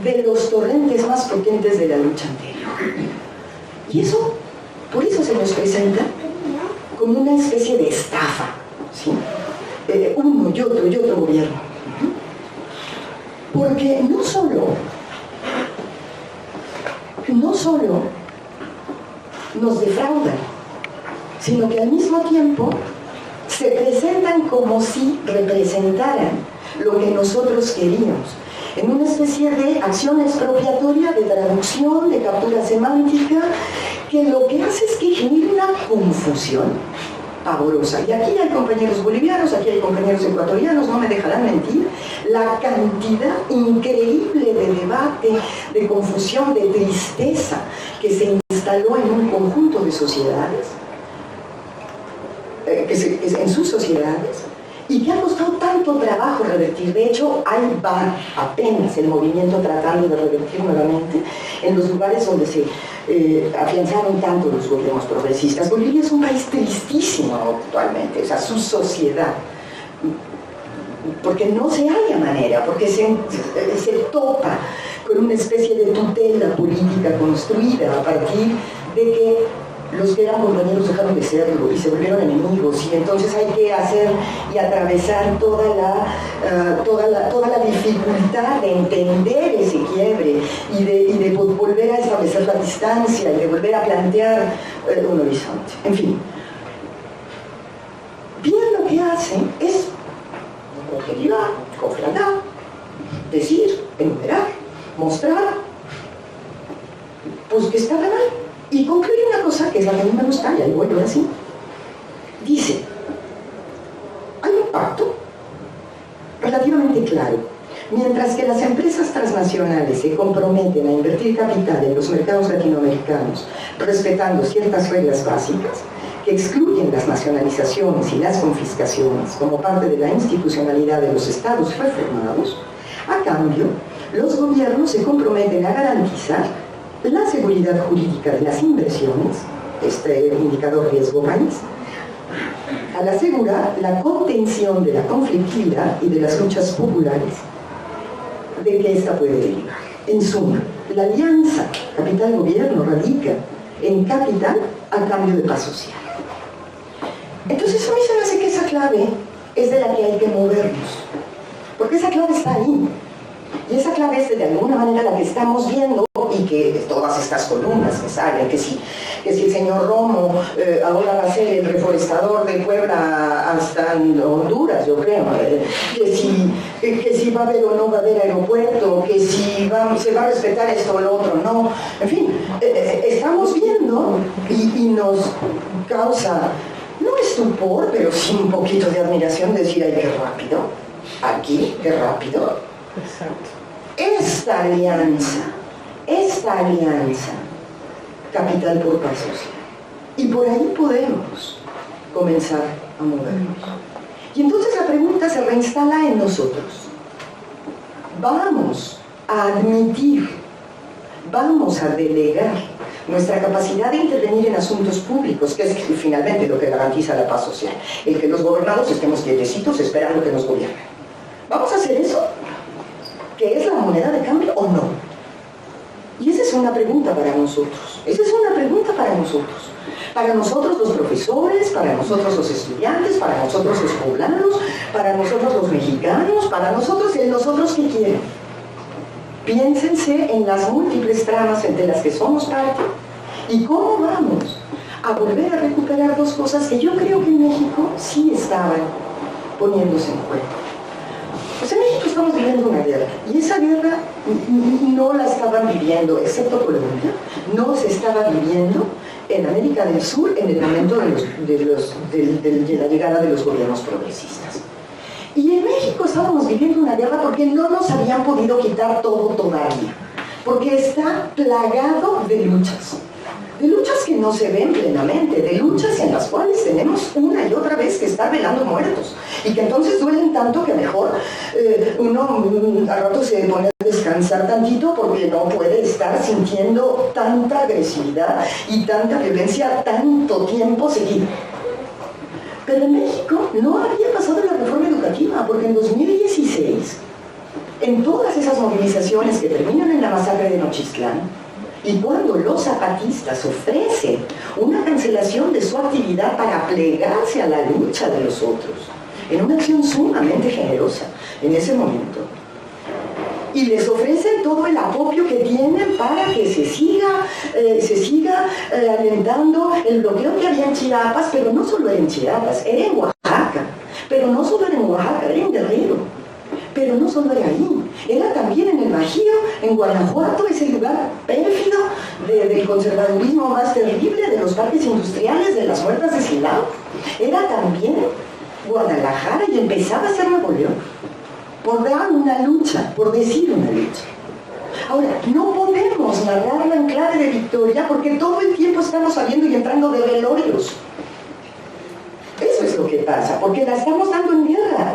de los torrentes más potentes de la lucha anterior. Y eso, por eso se nos presenta como una especie de estafa, ¿sí? Uno y otro gobierno. Porque no solo nos defraudan, sino que al mismo tiempo se presentan como si representaran lo que nosotros queríamos, en una especie de acción expropiatoria, de traducción, de captura semántica, que lo que hace es que genera una confusión pavorosa. Y aquí hay compañeros bolivianos, aquí hay compañeros ecuatorianos, no me dejarán mentir, la cantidad increíble de debate, de confusión, de tristeza que se instaló en un conjunto de sociedades, en sus sociedades, y que ha costado tanto trabajo revertir. De hecho, ahí va apenas el movimiento tratando de revertir nuevamente en los lugares donde se afianzaron tanto los gobiernos progresistas. Bolivia es un país tristísimo actualmente, o sea, su sociedad, porque no se halla manera, porque se topa con una especie de tutela política construida a partir de que los que eran compañeros dejaron de serlo y se volvieron enemigos, y entonces hay que hacer y atravesar toda la dificultad de entender ese quiebre y de volver a establecer la distancia y de volver a plantear un horizonte. En fin, bien, lo que hace es objetivar, confrontar, decir, enumerar, mostrar, pues que está mal. Y concluye una cosa que es la que a mí me gusta, y ahí voy ahora sí. Dice, hay un pacto relativamente claro. Mientras que las empresas transnacionales se comprometen a invertir capital en los mercados latinoamericanos, respetando ciertas reglas básicas que excluyen las nacionalizaciones y las confiscaciones como parte de la institucionalidad de los estados reformados, a cambio, los gobiernos se comprometen a garantizar la seguridad jurídica de las inversiones, este indicador riesgo país, al asegurar la contención de la conflictividad y de las luchas populares de que ésta puede derivar. En suma, la alianza capital-gobierno radica en capital a cambio de paz social. Entonces a mí se me hace que esa clave es de la que hay que movernos, porque esa clave está ahí, y esa clave es de alguna manera la que estamos viendo, y que todas estas columnas que salen, que si el señor Romo ahora va a ser el reforestador de Puebla hasta Honduras, yo creo, que si va a haber o no va a haber aeropuerto, que si se va a respetar esto o lo otro, no, en fin, estamos viendo y nos causa, no estupor, pero sí un poquito de admiración, decir, ay, qué rápido, aquí, qué rápido. Exacto. Esta alianza, capital por paz social. Y por ahí podemos comenzar a movernos. Y entonces la pregunta se reinstala en nosotros. Vamos a admitir, vamos a delegar nuestra capacidad de intervenir en asuntos públicos, que es finalmente lo que garantiza la paz social. El que los gobernados estemos quietecitos esperando que nos gobiernen. ¿Vamos a hacer eso? ¿Que es la moneda de cambio o no? Y esa es una pregunta para nosotros. Esa es una pregunta para nosotros. Para nosotros los profesores, para nosotros los estudiantes, para nosotros los poblanos, para nosotros los mexicanos, para nosotros y nosotros que quieren. Piénsense en las múltiples tramas entre las que somos parte y cómo vamos a volver a recuperar dos cosas que yo creo que en México sí estaban poniéndose en juego. Pues en México estamos viviendo una guerra, y esa guerra no la estaban viviendo, excepto Colombia, no se estaba viviendo en América del Sur en el momento de la llegada de los gobiernos progresistas. Y en México estábamos viviendo una guerra porque no nos habían podido quitar todo todavía, porque está plagado de luchas que no se ven plenamente, de luchas en las cuales tenemos una y otra vez que estar velando muertos, y que entonces duelen tanto que mejor uno a rato se pone a descansar tantito porque no puede estar sintiendo tanta agresividad y tanta violencia tanto tiempo seguido. Pero en México no había pasado la reforma educativa, porque en 2016, en todas esas movilizaciones que terminan en la masacre de Nochistlán, y cuando los zapatistas ofrecen una cancelación de su actividad para plegarse a la lucha de los otros, en una acción sumamente generosa en ese momento, y les ofrecen todo el acopio que tienen para que se siga alentando el bloqueo que había en Chiapas, pero no solo era en Chiapas, era en Oaxaca, pero no solo era en Oaxaca, era en Guerrero, pero no solo era ahí, era también en el Bajío, en Guanajuato, ese lugar pérfido del conservadurismo más terrible, de los parques industriales, de las huertas de Silao, era también Guadalajara, y empezaba a ser Nuevo León, por dar una lucha, por decir una lucha. Ahora, no podemos narrarla en clave de victoria porque todo el tiempo estamos saliendo y entrando de velorios. Eso es lo que pasa, porque la estamos dando en guerra.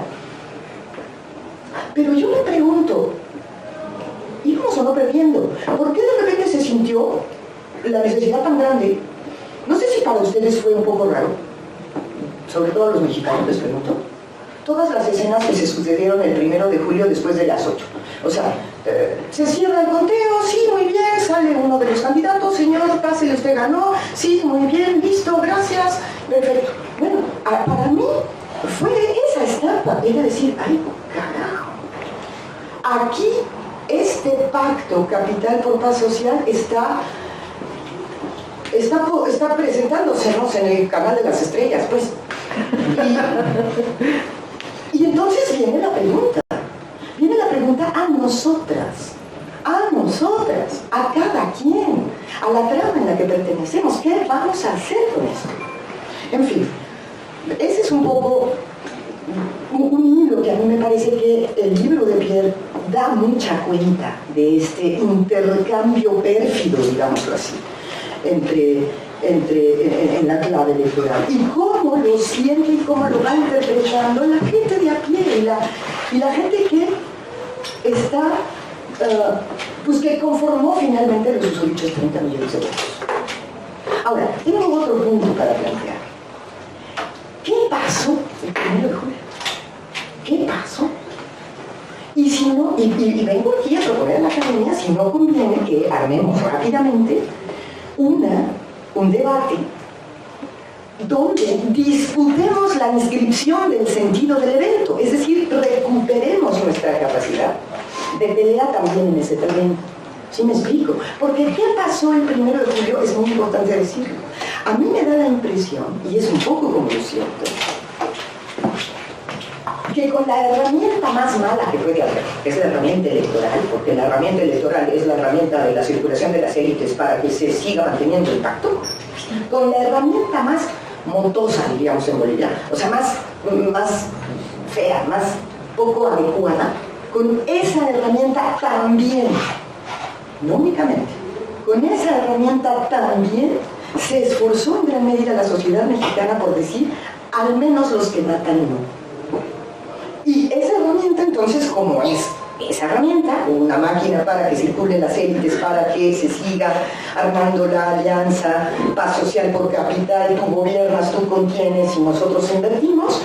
Pero yo me pregunto, ¿íbamos o no perdiendo? ¿Por qué de repente se sintió la necesidad tan grande? No sé si para ustedes fue un poco raro, sobre todo a los mexicanos, les pregunto, todas las escenas que se sucedieron el 1 de julio después de las 8. O sea, se cierra el conteo, sí, muy bien, sale uno de los candidatos, señor, pásele, usted ganó, sí, muy bien, listo, gracias, perfecto. Bueno, para mí fue esa estampa, era decir, ay, carajo. Aquí, este pacto capital por paz social está presentándosenos en el canal de las estrellas, pues. Y entonces viene la pregunta a nosotras, a cada quien, a la trama en la que pertenecemos. ¿Qué vamos a hacer con esto? En fin, ese es un poco un hilo que a mí me parece que el libro de Pierre da mucha cuenta de este intercambio pérfido, digámoslo así, en la clave electoral, y cómo lo siente y cómo lo va interpretando la gente de a pie y la gente que está, pues que conformó finalmente los susodichos 30 millones de votos. Ahora, tengo otro punto para plantear. ¿Qué pasó el 1 de julio? ¿Qué pasó? Y si no, y vengo aquí a proponer a la academia, si no conviene que armemos rápidamente una un debate donde disputemos la inscripción del sentido del evento, es decir, recuperemos nuestra capacidad de pelea también en ese terreno. ¿Sí me explico? Porque ¿qué pasó el 1 de julio? Es muy importante decirlo. A mí me da la impresión, y es un poco como lo siento, que con la herramienta más mala que puede haber, que es la herramienta electoral, porque la herramienta electoral es la herramienta de la circulación de las élites para que se siga manteniendo el pacto, con la herramienta más montosa, diríamos en Bolivia, o sea, más fea, más poco adecuada, con esa herramienta también, no únicamente, con esa herramienta también se esforzó en gran medida la sociedad mexicana por decir, al menos los que matan no. Y esa herramienta entonces, como es esa herramienta, una máquina para que circulen las élites, para que se siga armando la alianza, paz social por capital, tú gobiernas, tú contienes y nosotros invertimos,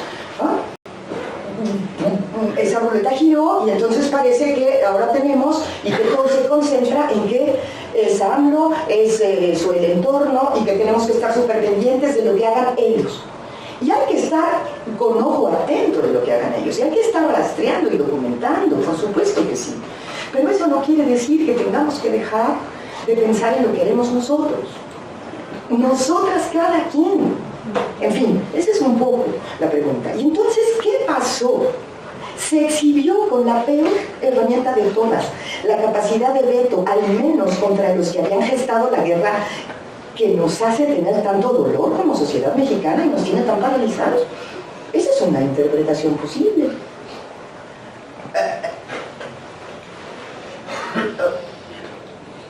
esa ruleta giró y entonces parece que ahora tenemos y que todo se concentra en que es AMLO, es el entorno y que tenemos que estar súper pendientes de lo que hagan ellos. Y hay que estar con ojo atento de lo que hagan ellos, y hay que estar rastreando y documentando, por supuesto que sí. Pero eso no quiere decir que tengamos que dejar de pensar en lo que haremos nosotros. Nosotras, cada quien. En fin, esa es un poco la pregunta. Y entonces, ¿qué pasó? Se exhibió con la peor herramienta de todas, la capacidad de veto, al menos contra los que habían gestado la guerra que nos hace tener tanto dolor como sociedad mexicana y nos tiene tan paralizados. Esa es una interpretación posible.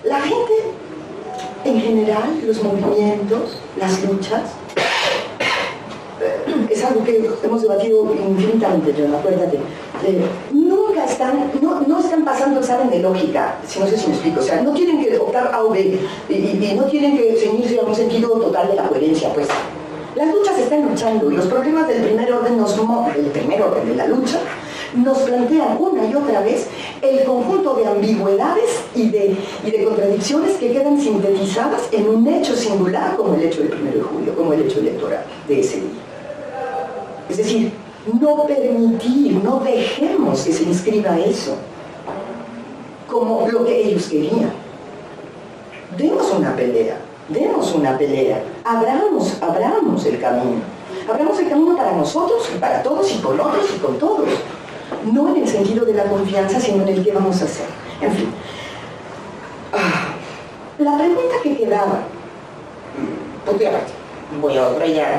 La gente, en general, los movimientos, las luchas, es algo que hemos debatido infinitamente, John, acuérdate. Nunca están, no están pasando examen de lógica, si no sé si me explico, o sea, no tienen que optar A o B y no tienen que ceñirse a un sentido total de la coherencia, pues. Las luchas están luchando y los problemas del primer orden de la lucha nos plantean una y otra vez el conjunto de ambigüedades y de contradicciones que quedan sintetizadas en un hecho singular como el hecho del 1 de julio, como el hecho electoral de ese día. Es decir, no permitir, no dejemos que se inscriba eso como lo que ellos querían. Demos una pelea, abramos el camino. Abramos el camino para nosotros y para todos y con otros y con todos. No en el sentido de la confianza, sino en el que vamos a hacer. En fin. La pregunta que quedaba, voy a otra ya.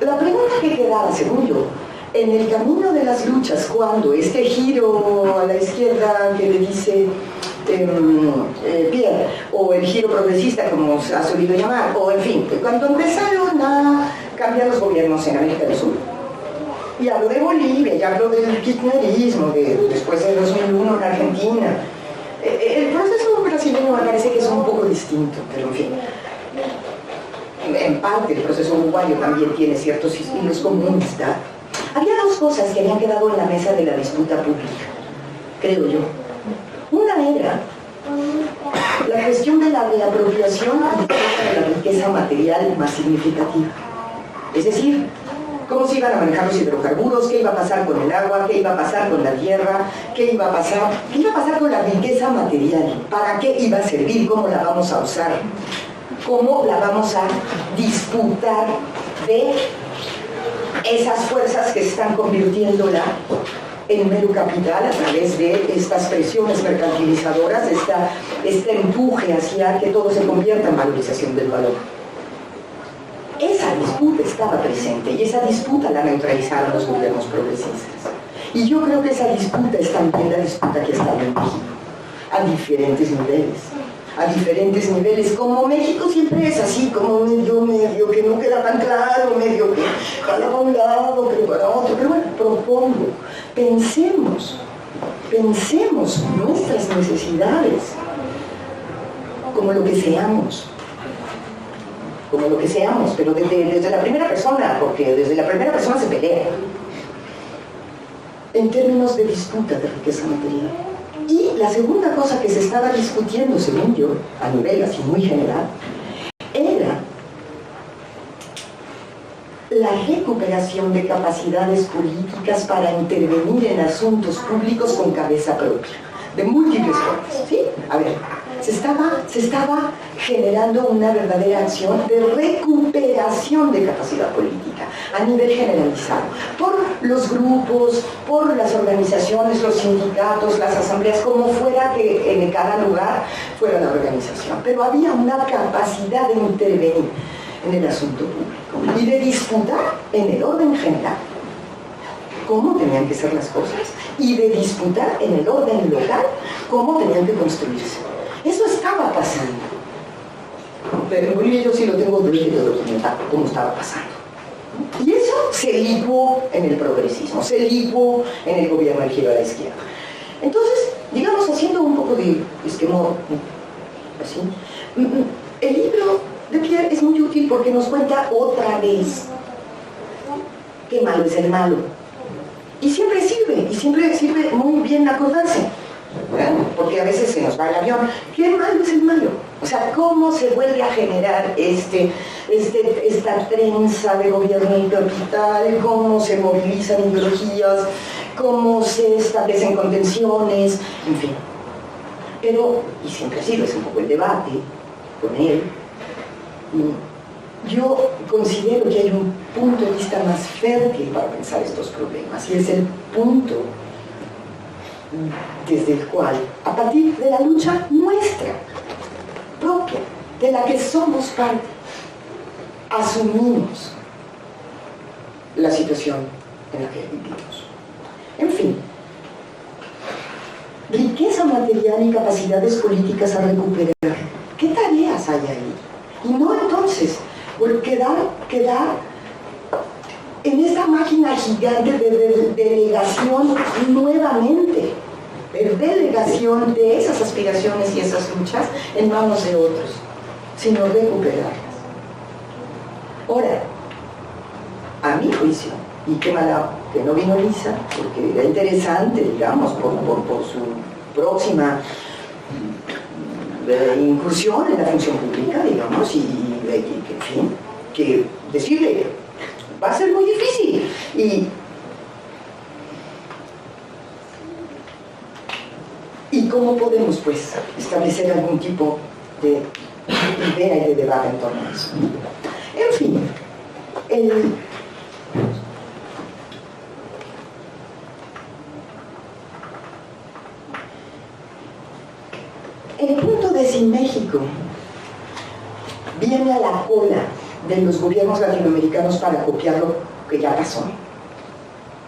La pregunta que quedaba, según yo, en el camino de las luchas, cuando este giro a la izquierda que le dice Pierre, o el giro progresista, como se ha solido llamar, o en fin, cuando empezaron a cambiar los gobiernos en América del Sur, y hablo de Bolivia, y hablo del kirchnerismo, después de 2001 en Argentina, el proceso brasileño me parece que es un poco distinto, pero en fin. En parte el proceso uruguayo también tiene ciertos hilos comunes, ¿verdad? Había dos cosas que habían quedado en la mesa de la disputa pública, creo yo. Una era la cuestión de la reapropiación de la riqueza material más significativa. Es decir, cómo se iban a manejar los hidrocarburos, qué iba a pasar con el agua, qué iba a pasar con la tierra, qué iba a pasar con la riqueza material, para qué iba a servir, cómo la vamos a usar, cómo la vamos a disputar de esas fuerzas que están convirtiéndola en mero capital a través de estas presiones mercantilizadoras, este empuje hacia que todo se convierta en valorización del valor. Esa disputa estaba presente y esa disputa la neutralizaron los gobiernos progresistas. Y yo creo que esa disputa es también la disputa que está en México, a diferentes niveles, como México siempre es así, como medio que no queda tan claro, medio que jala para un lado, pero para otro. Pero bueno, propongo, pensemos nuestras necesidades como lo que seamos, pero desde la primera persona, porque desde la primera persona se pelea, en términos de disputa de riqueza material. Y la segunda cosa que se estaba discutiendo, según yo, a nivel así muy general, era la recuperación de capacidades políticas para intervenir en asuntos públicos con cabeza propia, de múltiples formas, ¿sí? A ver, se estaba generando una verdadera acción de recuperación de capacidad política a nivel generalizado, por los grupos, por las organizaciones, los sindicatos, las asambleas, como fuera que en cada lugar fuera la organización, pero había una capacidad de intervenir en el asunto público y de disputar en el orden general cómo tenían que ser las cosas y de disputar en el orden local cómo tenían que construirse. Eso estaba pasando. Pero en Bolivia yo sí lo tengo documentado, cómo estaba pasando. Y eso se licuó en el progresismo, se licuó en el gobierno del giro a la izquierda. Entonces, digamos, haciendo un poco de esquema, así, el libro de Pierre es muy útil porque nos cuenta otra vez qué malo es el malo. Y siempre sirve muy bien acordarse, ¿verdad? Porque a veces se nos va el avión. ¿Qué malo es el malo? O sea, ¿cómo se vuelve a generar esta trenza de gobierno y capital? ¿Cómo se movilizan ideologías? ¿Cómo se establecen contenciones? En fin. Pero, y siempre sirve, es un poco el debate con él. Yo considero que hay un punto de vista más fértil para pensar estos problemas, y es el punto desde el cual, a partir de la lucha nuestra, propia, de la que somos parte, asumimos la situación en la que vivimos. En fin, riqueza material y capacidades políticas a recuperar. ¿Qué tareas hay ahí? Y no entonces por quedar en esa máquina gigante de delegación nuevamente, de delegación de esas aspiraciones y esas luchas en manos de otros, sino recuperarlas. Ahora, a mi juicio, y qué mala que no vino Lisa, porque era interesante, digamos, por su próxima incursión en la función pública, digamos, y en fin, que decirle va a ser muy difícil. ¿Y cómo podemos, pues, establecer algún tipo de idea y de debate en torno a eso? En fin, el punto de si México viene a la cola de los gobiernos latinoamericanos para copiar lo que ya pasó,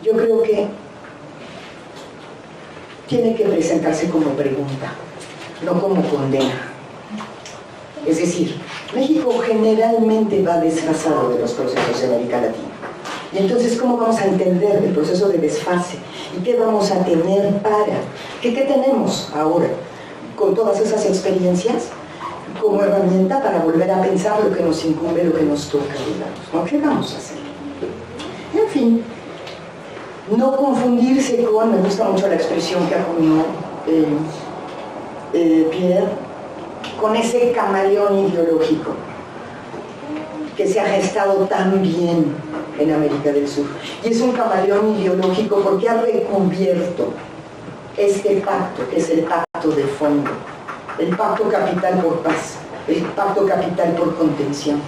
yo creo que tiene que presentarse como pregunta, no como condena. Es decir, México generalmente va desfasado de los procesos de América Latina. Y entonces, ¿cómo vamos a entender el proceso de desfase? ¿Y qué vamos a tener para? ¿Qué tenemos ahora con todas esas experiencias como herramienta para volver a pensar lo que nos incumbe, lo que nos toca, digamos, ¿no? ¿Qué vamos a hacer? En fin, no confundirse con, me gusta mucho la expresión que acuñó Pierre, con ese camaleón ideológico que se ha gestado tan bien en América del Sur. Y es un camaleón ideológico porque ha recubierto este pacto, que es el pacto de fondo, el pacto capital por paz, el pacto capital por contención.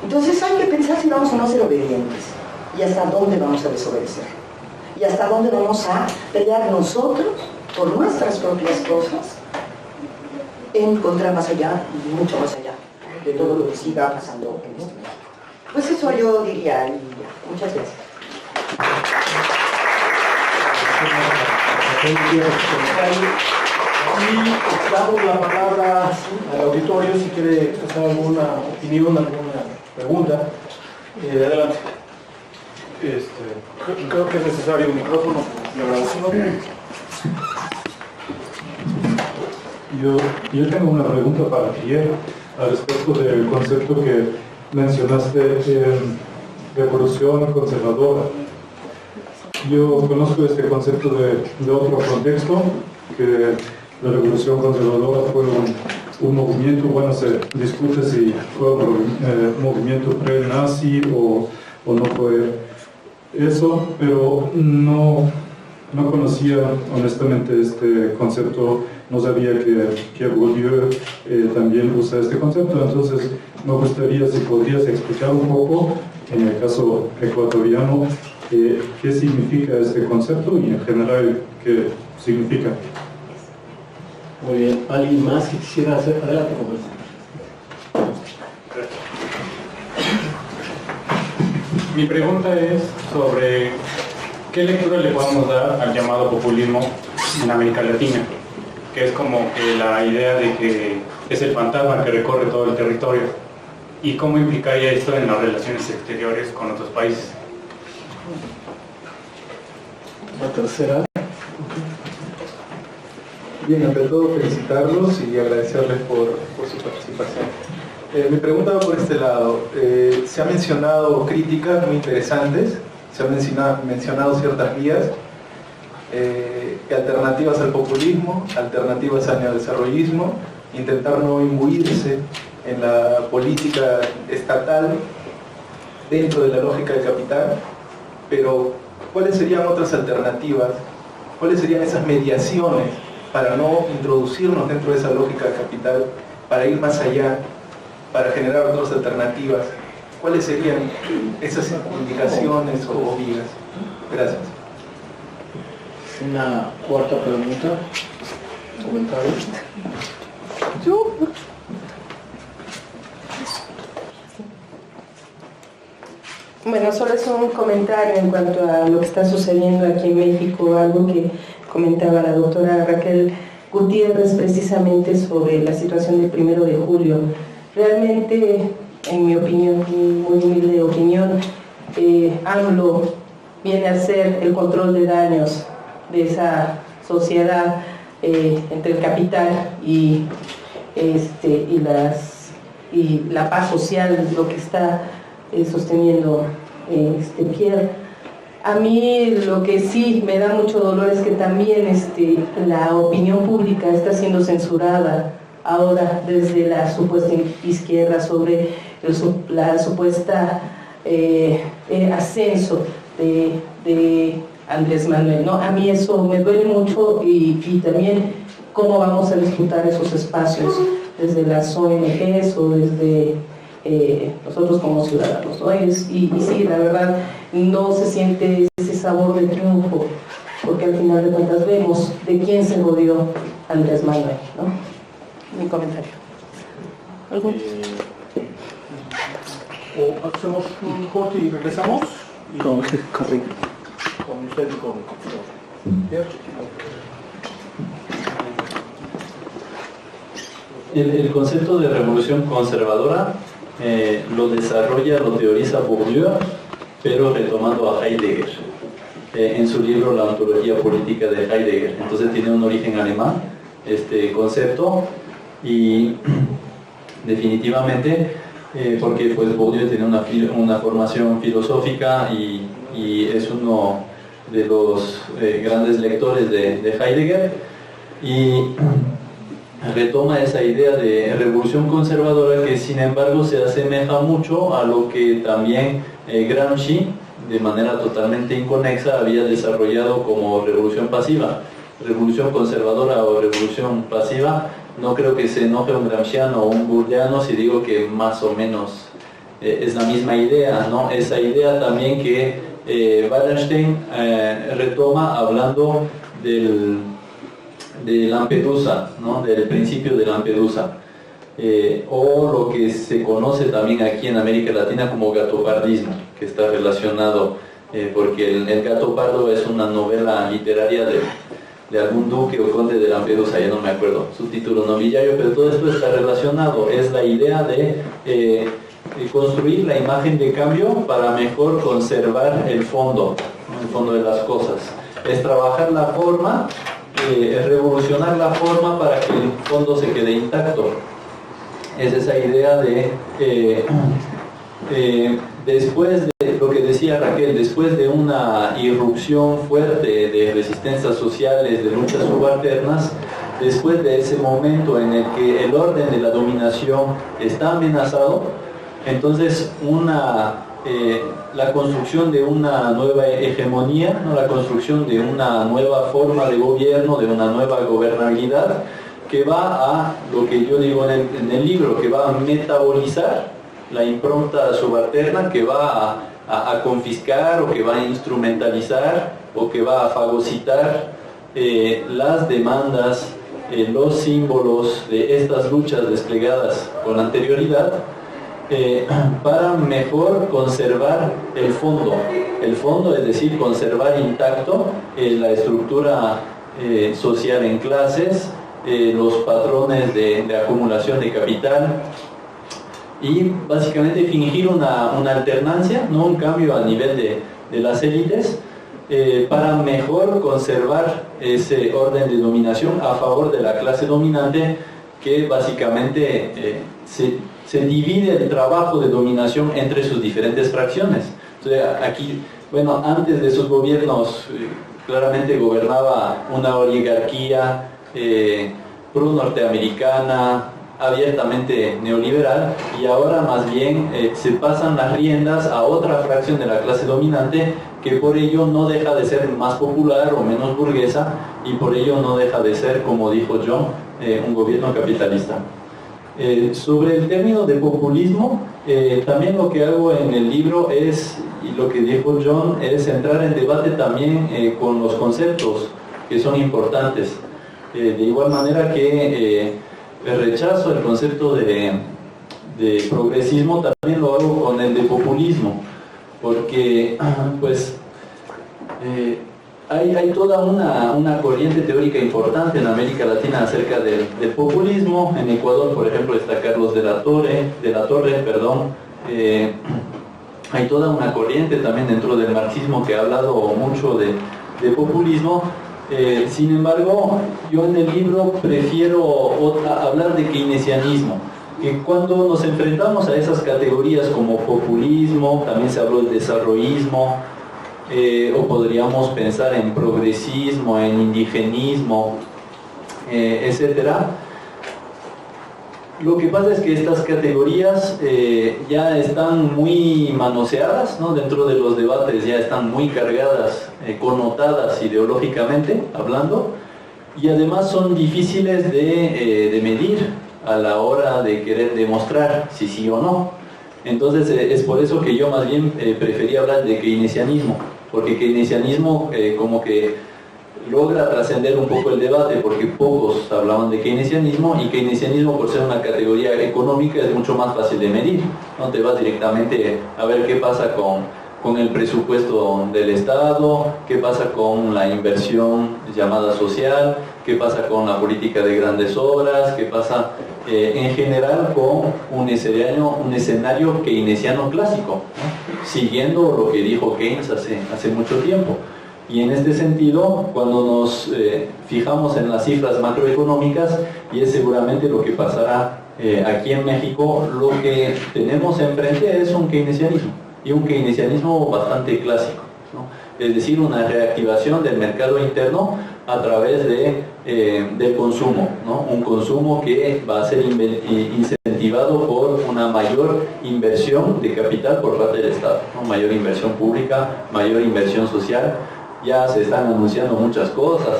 Entonces hay que pensar si vamos o no a ser obedientes, y hasta dónde vamos a desobedecer, y hasta dónde vamos a pelear nosotros por nuestras propias cosas, en contra más allá, y mucho más allá, de todo lo que siga pasando en este México. Pues eso yo diría, y ya. Muchas gracias. Y damos la palabra al auditorio si quiere expresar alguna opinión, alguna pregunta. Adelante. Creo que es necesario un micrófono. Yo tengo una pregunta para Pierre al respecto del concepto que mencionaste, revolución conservadora. Yo conozco este concepto de otro contexto, que la revolución conservadora fue un movimiento, bueno, se discute si fue un movimiento pre-nazi o no fue eso, pero no conocía honestamente este concepto, no sabía que Bourdieu también usa este concepto, entonces me gustaría si podrías explicar un poco, en el caso ecuatoriano, qué significa este concepto y en general qué significa. Muy bien, ¿alguien más que quisiera hacer? Adelante, profesor. Mi pregunta es sobre qué lectura le podemos dar al llamado populismo en América Latina, que es como que la idea de que es el fantasma que recorre todo el territorio, y cómo implicaría esto en las relaciones exteriores con otros países. La tercera. Bien, ante todo felicitarlos y agradecerles por su participación. Mi pregunta va por este lado. Se ha mencionado críticas muy interesantes, se han mencionado ciertas vías, alternativas al populismo, alternativas al neodesarrollismo, intentar no imbuirse en la política estatal dentro de la lógica del capital, pero ¿cuáles serían otras alternativas? ¿Cuáles serían esas mediaciones para no introducirnos dentro de esa lógica del capital, para ir más allá, para generar otras alternativas? ¿Cuáles serían esas indicaciones o vías? Gracias. Una cuarta pregunta. ¿Comentario? Bueno, solo es un comentario en cuanto a lo que está sucediendo aquí en México, algo que comentaba la doctora Raquel Gutiérrez precisamente sobre la situación del 1 de julio. Realmente, en mi opinión, mi muy humilde opinión, AMLO viene a ser el control de daños de esa sociedad entre el capital y la paz social, lo que está sosteniendo Pierre. A mí lo que sí me da mucho dolor es que también la opinión pública está siendo censurada ahora desde la supuesta izquierda sobre la supuesta ascenso de Andrés Manuel, ¿no? A mí eso me duele mucho y también cómo vamos a disfrutar esos espacios desde las ONGs o desde nosotros como ciudadanos, ¿no? Y sí, la verdad, no se siente ese sabor de triunfo, porque al final de cuentas vemos de quién se rodeó Andrés Manuel, ¿no? Mi comentario. ¿Algún? O hacemos un corte y regresamos. Con usted y con Pierre. El concepto de revolución conservadora lo desarrolla, lo teoriza Bourdieu, pero retomando a Heidegger en su libro La ontología política de Heidegger. Entonces tiene un origen alemán este concepto y definitivamente porque pues Bourdieu tiene una formación filosófica y es uno de los grandes lectores de Heidegger, y retoma esa idea de revolución conservadora que sin embargo se asemeja mucho a lo que también Gramsci, de manera totalmente inconexa, había desarrollado como revolución pasiva. Revolución conservadora o revolución pasiva, no creo que se enoje un gramsciano o un burdiano si digo que más o menos es la misma idea, ¿no? Esa idea también que Wallerstein retoma hablando de Lampedusa, ¿no? Del principio de Lampedusa, o lo que se conoce también aquí en América Latina como gatopardismo, que está relacionado, porque el Gato Pardo es una novela literaria de algún duque o conde de Lampedusa, ya no me acuerdo su título nobiliario, pero todo esto está relacionado, es la idea de construir la imagen de cambio para mejor conservar el fondo de las cosas, es trabajar la forma, revolucionar la forma para que el fondo se quede intacto. Es esa idea de después de lo que decía Raquel, después de una irrupción fuerte de resistencias sociales, de luchas subalternas, después de ese momento en el que el orden de la dominación está amenazado, entonces la construcción de una nueva hegemonía, ¿no? La construcción de una nueva forma de gobierno, de una nueva gobernabilidad, que va a, lo que yo digo en el libro, que va a metabolizar la impronta subalterna, que va a confiscar o que va a instrumentalizar o que va a fagocitar las demandas, los símbolos de estas luchas desplegadas con anterioridad, para mejor conservar el fondo, es decir, conservar intacto la estructura social en clases, los patrones de acumulación de capital, y básicamente fingir una alternancia, ¿no? Un cambio a nivel de las élites, para mejor conservar ese orden de dominación a favor de la clase dominante, que básicamente se divide el trabajo de dominación entre sus diferentes fracciones. Entonces aquí, bueno, antes de esos gobiernos claramente gobernaba una oligarquía pro-norteamericana, abiertamente neoliberal, y ahora más bien se pasan las riendas a otra fracción de la clase dominante, que por ello no deja de ser más popular o menos burguesa, y por ello no deja de ser, como dijo John, un gobierno capitalista. Sobre el término de populismo, también lo que hago en el libro es, y lo que dijo John, es entrar en debate también con los conceptos que son importantes. De igual manera que rechazo el concepto de progresismo, también lo hago con el de populismo, porque pues hay toda una corriente teórica importante en América Latina acerca del populismo. En Ecuador, por ejemplo, está Carlos de la Torre, hay toda una corriente también dentro del marxismo que ha hablado mucho de populismo. Sin embargo, yo en el libro prefiero hablar de keynesianismo, que cuando nos enfrentamos a esas categorías como populismo, también se habló del desarrollismo, o podríamos pensar en progresismo, en indigenismo, etcétera. Lo que pasa es que estas categorías ya están muy manoseadas, ¿no? Dentro de los debates ya están muy cargadas, connotadas ideológicamente hablando, y además son difíciles de medir a la hora de querer demostrar si sí o no. Entonces es por eso que yo más bien prefería hablar de keynesianismo, porque keynesianismo como que logra trascender un poco el debate, porque pocos hablaban de keynesianismo, y keynesianismo, por ser una categoría económica, es mucho más fácil de medir, ¿no? Te vas directamente a ver qué pasa con el presupuesto del Estado, qué pasa con la inversión llamada social, qué pasa con la política de grandes obras, qué pasa en general con un escenario keynesiano clásico, ¿no? Siguiendo lo que dijo Keynes hace mucho tiempo. Y en este sentido, cuando nos fijamos en las cifras macroeconómicas, y es seguramente lo que pasará aquí en México, lo que tenemos enfrente es un keynesianismo, y un keynesianismo bastante clásico, ¿no? Es decir, una reactivación del mercado interno a través del consumo, ¿no? Un consumo que va a ser incentivado por una mayor inversión de capital por parte del Estado, ¿no? Mayor inversión pública, mayor inversión social. Ya se están anunciando muchas cosas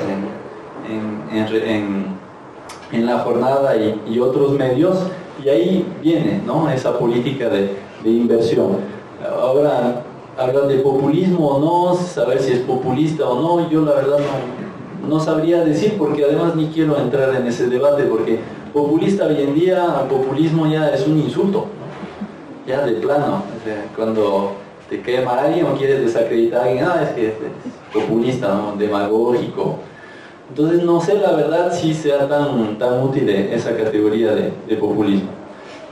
en la jornada y otros medios, y ahí viene, ¿no? Esa política de inversión. Ahora, hablar de populismo o no, saber si es populista o no, yo la verdad no sabría decir, porque además ni quiero entrar en ese debate, porque populista hoy en día, populismo ya es un insulto, ¿no? Ya de plano, o sea, cuando te quema a alguien o quieres desacreditar a alguien, es que es populista, ¿no? Demagógico. Entonces no sé la verdad si sea tan útil esa categoría de populismo,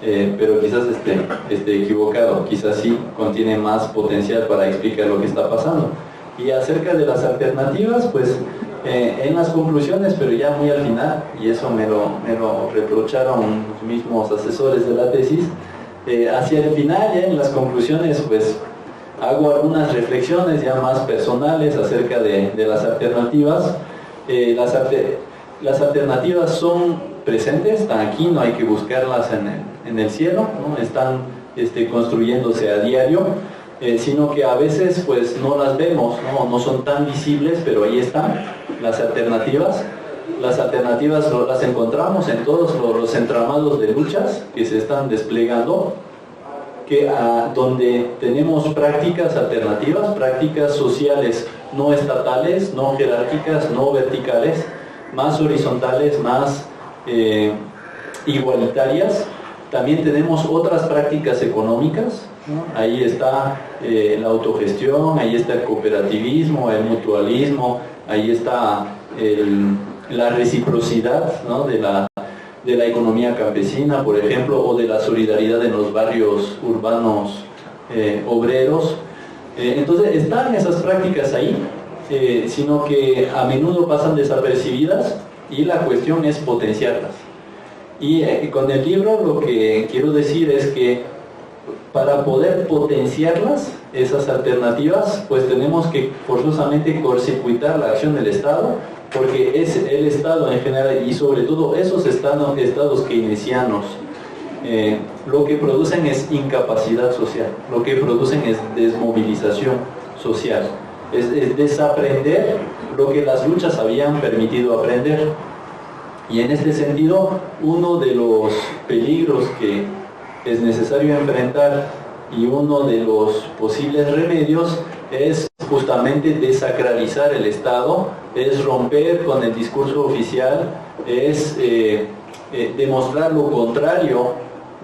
pero quizás esté equivocado, quizás sí contiene más potencial para explicar lo que está pasando. Y acerca de las alternativas, pues en las conclusiones, pero ya muy al final, y eso me lo reprocharon los mismos asesores de la tesis, Hacia el final, ya en las conclusiones, pues hago algunas reflexiones ya más personales acerca de las alternativas. Las alternativas son presentes, están aquí, no hay que buscarlas en el cielo, ¿no? Están construyéndose a diario, sino que a veces pues no las vemos, no son tan visibles, pero ahí están las alternativas. Las alternativas las encontramos en todos los entramados de luchas que se están desplegando, donde tenemos prácticas alternativas, prácticas sociales no estatales, no jerárquicas, no verticales, más horizontales, más igualitarias. También tenemos otras prácticas económicas, ¿no? Ahí está la autogestión, ahí está el cooperativismo, el mutualismo, ahí está la reciprocidad, ¿no? de la economía campesina, por ejemplo, o de la solidaridad en los barrios urbanos obreros. Entonces están esas prácticas ahí, sino que a menudo pasan desapercibidas y la cuestión es potenciarlas. Y con el libro lo que quiero decir es que para poder potenciarlas, esas alternativas, pues tenemos que forzosamente cortocircuitar la acción del Estado, porque es el Estado en general y sobre todo esos estados keynesianos, lo que producen es incapacidad social, lo que producen es desmovilización social, es desaprender lo que las luchas habían permitido aprender. Y en este sentido, uno de los peligros que es necesario enfrentar y uno de los posibles remedios es justamente desacralizar el Estado, es romper con el discurso oficial, es demostrar lo contrario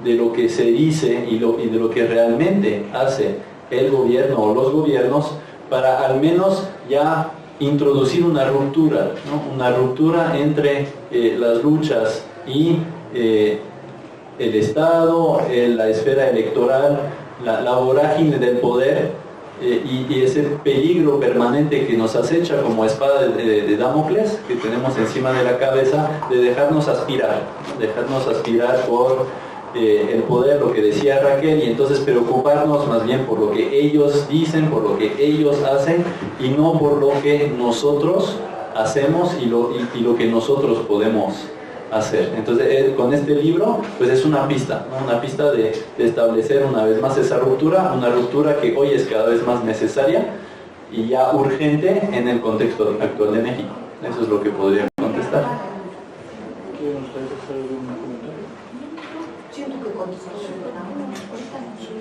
de lo que se dice y de lo que realmente hace el gobierno o los gobiernos, para al menos ya introducir una ruptura, ¿no? Una ruptura entre las luchas y el Estado, la esfera electoral, la vorágine del poder y ese peligro permanente que nos acecha como espada de Damocles que tenemos encima de la cabeza, de dejarnos aspirar por el poder, lo que decía Raquel, y entonces preocuparnos más bien por lo que ellos dicen, por lo que ellos hacen y no por lo que nosotros hacemos y lo que nosotros podemos hacer. Entonces con este libro pues es una pista, ¿no? Una pista de establecer una vez más esa ruptura, una ruptura que hoy es cada vez más necesaria y ya urgente en el contexto actual de México. Eso es lo que podría contestar. ¿Quieren ustedes hacer algún comentario? Siento que contestaste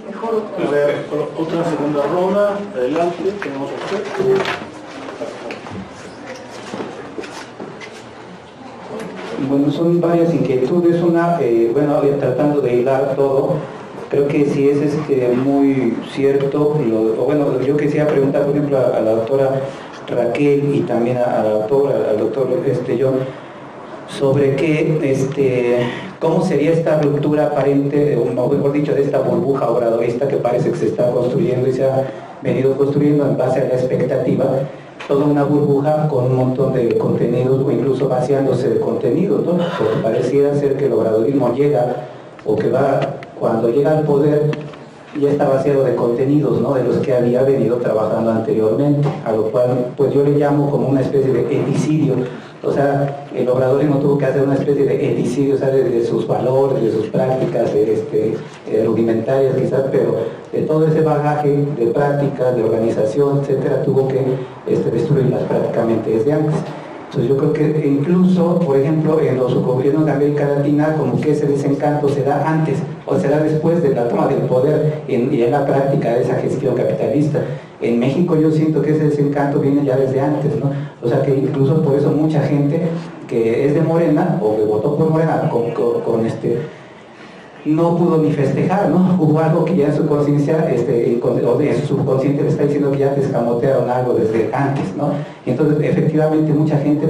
mejor otra A ver, otra segunda ronda, adelante, tenemos a usted. Bueno, son varias inquietudes. Una, tratando de hilar todo, creo que sí es muy cierto. Yo quisiera preguntar, por ejemplo, a la doctora Raquel y también al doctor John, sobre cómo sería esta ruptura aparente, o mejor dicho, de esta burbuja obradorista que parece que se está construyendo y se ha venido construyendo en base a la expectativa, toda una burbuja con un montón de contenidos o incluso vaciándose de contenidos, ¿no? Porque pareciera ser que el obradorismo llega, o que cuando llega al poder, ya está vaciado de contenidos, ¿no? De los que había venido trabajando anteriormente, a lo cual pues yo le llamo como una especie de eticidio. O sea, el obradorismo tuvo que hacer una especie de eticidio, ¿sabes? De sus valores, de sus prácticas rudimentarias quizás, pero de todo ese bagaje de prácticas, de organización, etcétera, tuvo que destruirlas prácticamente desde antes. Entonces yo creo que incluso, por ejemplo, en los gobiernos de América Latina, como que ese desencanto se da antes o se da después de la toma del poder y en la práctica de esa gestión capitalista. En México yo siento que ese desencanto viene ya desde antes, ¿no? O sea que incluso por eso mucha gente que es de Morena o que votó por Morena no pudo ni festejar, ¿no? Hubo algo que ya en su conciencia, o en su subconsciente le está diciendo que ya te escamotearon algo desde antes, ¿no? Y entonces efectivamente mucha gente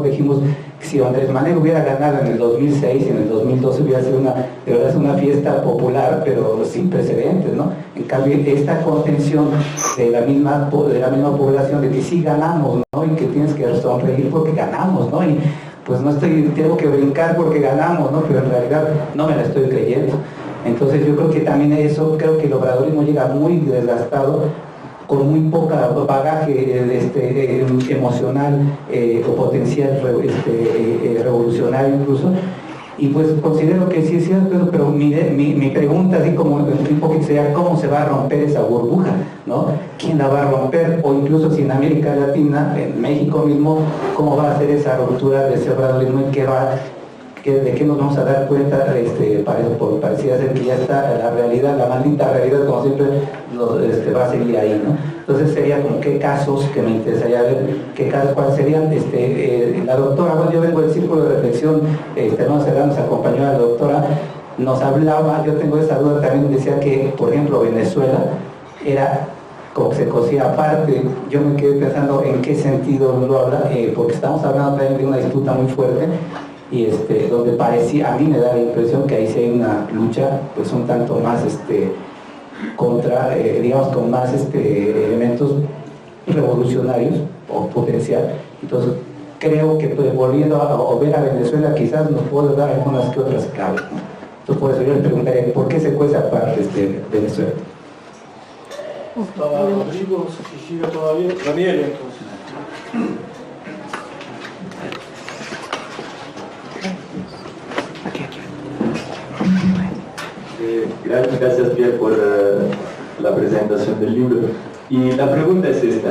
dijimos, si Andrés Manuel hubiera ganado en el 2006 y en el 2012 hubiera sido de verdad una fiesta popular, pero sin precedentes, ¿no? En cambio, esta contención de la misma población de que sí ganamos, ¿no? Y que tienes que sonreír porque ganamos, ¿no? Y pues tengo que brincar porque ganamos, ¿no? Pero en realidad no me la estoy creyendo. Entonces yo creo que también eso, creo que el obradorismo llega muy desgastado, con muy poca bagaje emocional o potencial revolucionario incluso, y pues considero que sí es cierto, pero mi pregunta así como un poquito sería ¿cómo se va a romper esa burbuja? ¿No? ¿Quién la va a romper? O incluso si en América Latina, en México mismo, ¿cómo va a ser esa ruptura de ese obradorismo y de qué nos vamos a dar cuenta? Parecía ser que ya está la realidad, la maldita realidad, como siempre, va a seguir ahí, ¿no? Entonces sería como qué casos, que me interesaría ver, cuáles serían. La doctora, bueno, yo vengo del círculo de reflexión, Hermano Serrano nos acompañó a la doctora, nos hablaba, yo tengo esa duda también, decía que, por ejemplo, Venezuela era como que se cosía aparte. Yo me quedé pensando en qué sentido lo habla, porque estamos hablando también de una disputa muy fuerte, y donde parecía, a mí me da la impresión que ahí sí hay una lucha pues un tanto más contra, digamos, con más elementos revolucionarios o potencial. Entonces creo que pues, volviendo a ver a Venezuela quizás nos puede dar algunas que otras claves, ¿no? Entonces por eso yo le preguntaría ¿por qué se cuece aparte Venezuela? Estaba Rodrigo, si sigue todavía, Daniel entonces. Gracias Pierre por la presentación del libro. Y la pregunta es esta.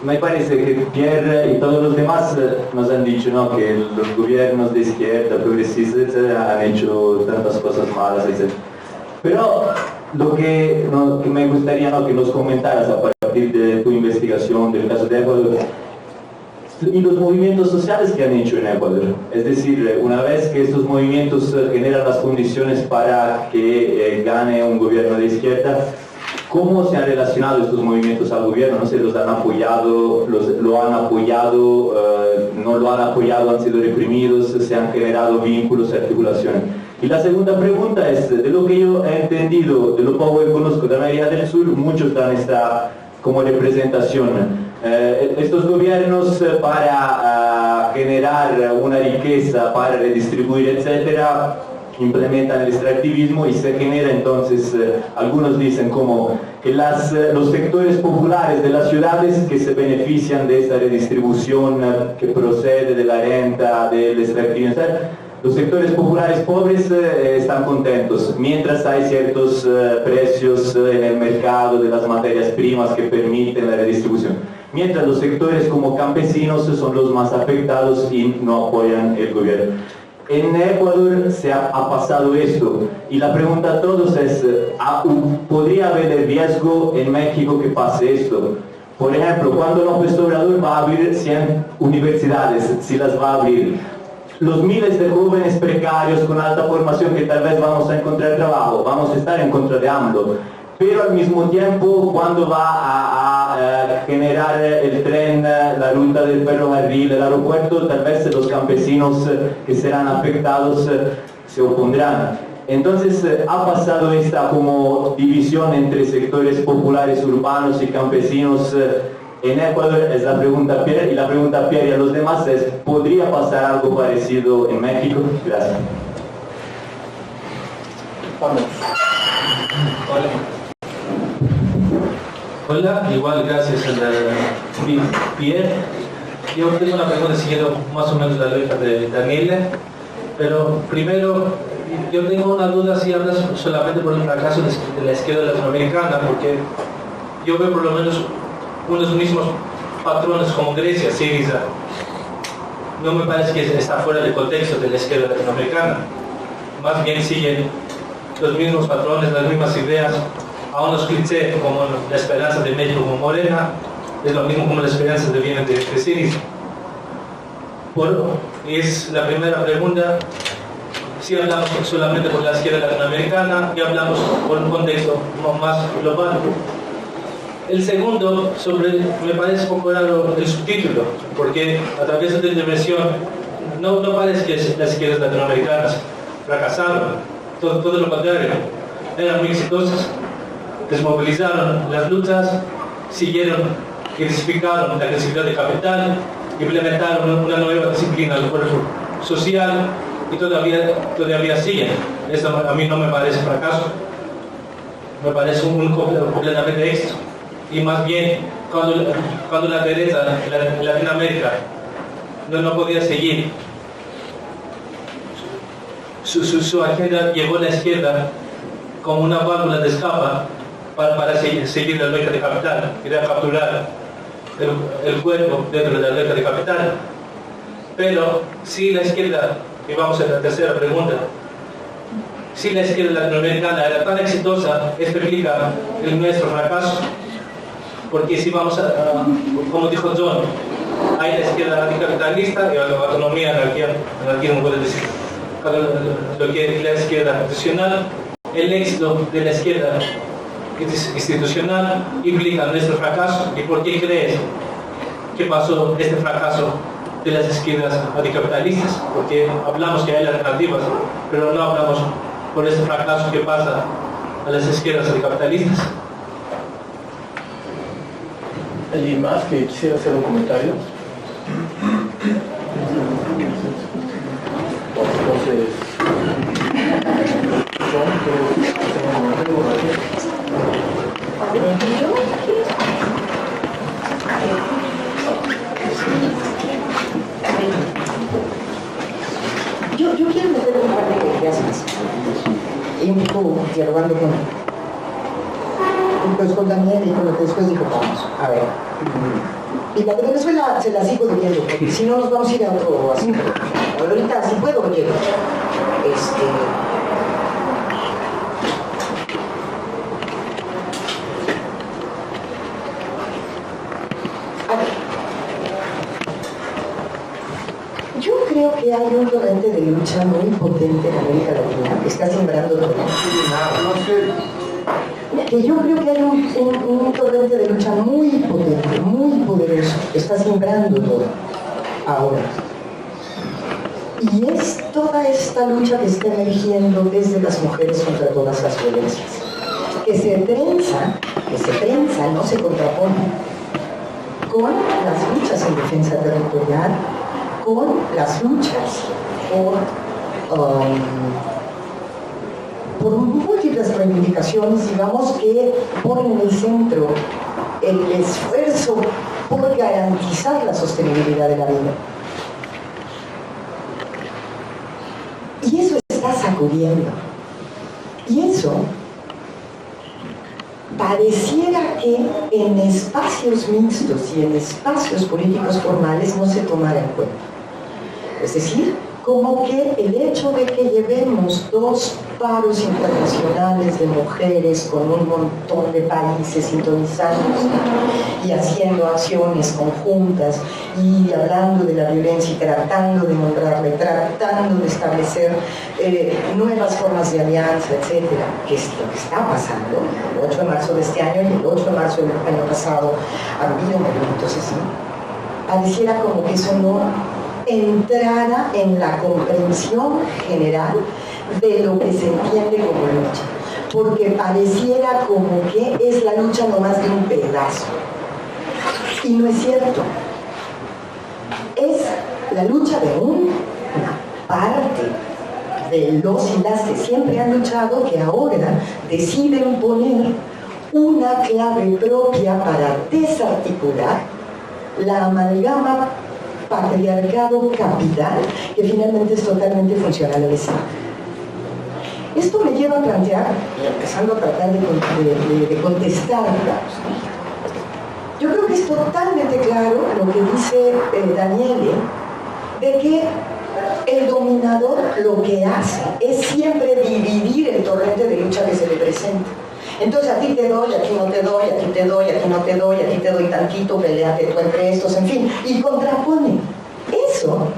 Me parece que Pierre y todos los demás nos han dicho, ¿no?, que los gobiernos de izquierda, progresistas, etcétera, han hecho tantas cosas malas, etc. Pero lo que me gustaría, ¿no?, que nos comentaras a partir de tu investigación del caso de Ecuador y los movimientos sociales que han hecho en Ecuador. Es decir, una vez que estos movimientos generan las condiciones para que gane un gobierno de izquierda, ¿cómo se han relacionado estos movimientos al gobierno? ¿No se los han apoyado, lo han apoyado, no lo han apoyado, han sido reprimidos, se han generado vínculos, articulaciones? Y la segunda pregunta es, de lo que yo he entendido, de lo poco que conozco de América del Sur, muchos dan esta como representación. Estos gobiernos para generar una riqueza, para redistribuir, etcétera, implementan el extractivismo y se genera entonces, algunos dicen como que los sectores populares de las ciudades que se benefician de esta redistribución que procede de la renta, del extractivismo, etcétera, los sectores populares pobres están contentos, mientras hay ciertos precios en el mercado de las materias primas que permiten la redistribución. Mientras los sectores como campesinos son los más afectados y no apoyan el gobierno. En Ecuador se ha pasado esto, y la pregunta a todos es, ¿podría haber el riesgo en México que pase esto? Por ejemplo, cuando López Obrador va a abrir 100 universidades, si las va a abrir, los miles de jóvenes precarios con alta formación que tal vez vamos a encontrar trabajo, vamos a estar en contra de AMLO, pero al mismo tiempo cuando va a generar el tren, la ruta del ferrocarril, el aeropuerto, tal vez los campesinos que serán afectados se opondrán. Entonces ha pasado esta como división entre sectores populares urbanos y campesinos en Ecuador, es la pregunta Pierre, y la pregunta Pierre y a los demás es, ¿podría pasar algo parecido en México? Gracias. Vamos. Hola. Hola, igual gracias a Pierre. Yo tengo una pregunta siguiendo más o menos la lógica de Daniela, pero primero yo tengo una duda si hablas solamente por un caso de la izquierda latinoamericana, porque yo veo por lo menos unos mismos patrones como Grecia, Syriza. No me parece que está fuera del contexto de la izquierda latinoamericana, más bien siguen los mismos patrones, las mismas ideas, a unos clichés como la esperanza de México como Morena, es lo mismo como la esperanza de viene de Syriza. Es la primera pregunta. Si hablamos solamente por la izquierda latinoamericana y hablamos por un contexto más global. El segundo, me parece un poco raro el subtítulo, porque a través de la intervención no parece que las izquierdas latinoamericanas fracasaron, todo lo contrario, eran muy exitosas, desmovilizaron las luchas, siguieron, intensificaron la agresividad de capital, implementaron una nueva disciplina del cuerpo social y todavía siguen. Eso a mí no me parece fracaso, me parece un completamente éxito. Y más bien, cuando la derecha en Latinoamérica no podía seguir su agenda, llegó a la izquierda como una válvula de escape para seguir la lógica de capital, quería capturar el cuerpo dentro de la lógica de capital. Pero si la izquierda, y vamos a la tercera pregunta, si la izquierda latinoamericana era tan exitosa, esto explica nuestro fracaso. Porque si vamos como dijo John, hay la izquierda anticapitalista y la autonomía, anarquía no puede decir, lo que es la izquierda tradicional, el éxito de la izquierda institucional implica nuestro fracaso. ¿Y por qué crees que pasó este fracaso de las izquierdas anticapitalistas? Porque hablamos que hay alternativas, pero no hablamos por este fracaso que pasa a las izquierdas anticapitalistas. ¿Alguien más que quisiera hacer un comentario? Entonces, yo quiero meter un par de ideas más y un poco dialogando con Daniel y con lo que después dijo Pablo. A ver, y la de Venezuela se la sigo debiendo, porque si no nos vamos a ir a otro asunto. Ahorita, si puedo, llego. Yo creo que hay un torrente de lucha muy potente en América Latina que está sembrando todo. Que yo creo que hay un torrente de lucha muy potente, muy poderoso, que está sembrando todo ahora. Y es toda esta lucha que está emergiendo desde las mujeres contra todas las violencias, que se trenza, no se contrapone con las luchas en defensa territorial, con las luchas por múltiples reivindicaciones, digamos, que ponen en el centro el esfuerzo por garantizar la sostenibilidad de la vida. Y eso está sacudiendo. Y eso pareciera que en espacios mixtos y en espacios políticos formales no se tomara en cuenta. Es decir, como que el hecho de que llevemos 2 paros internacionales de mujeres con un montón de países sintonizados y haciendo acciones conjuntas y hablando de la violencia y tratando de nombrarla, tratando de establecer nuevas formas de alianza, etcétera, que es lo que está pasando. El 8 de marzo de este año y el 8 de marzo del año pasado ha habido movimientos así. Pareciera como que eso no entrara en la comprensión general de lo que se entiende como lucha, porque pareciera como que es la lucha nomás de un pedazo, y no es cierto. Es la lucha de una parte de los y las que siempre han luchado, que ahora deciden poner una clave propia para desarticular la amalgama patriarcado-capital que finalmente es totalmente funcional al Estado. Esto me lleva a plantear, empezando a tratar de contestar, yo creo que es totalmente claro lo que dice Daniele, de que el dominador lo que hace es siempre dividir el torrente de lucha que se le presenta. Entonces a ti te doy, aquí no te doy, aquí te doy, aquí no te doy, aquí te doy tantito, peleate tú entre estos, en fin, y contrapone. Eso,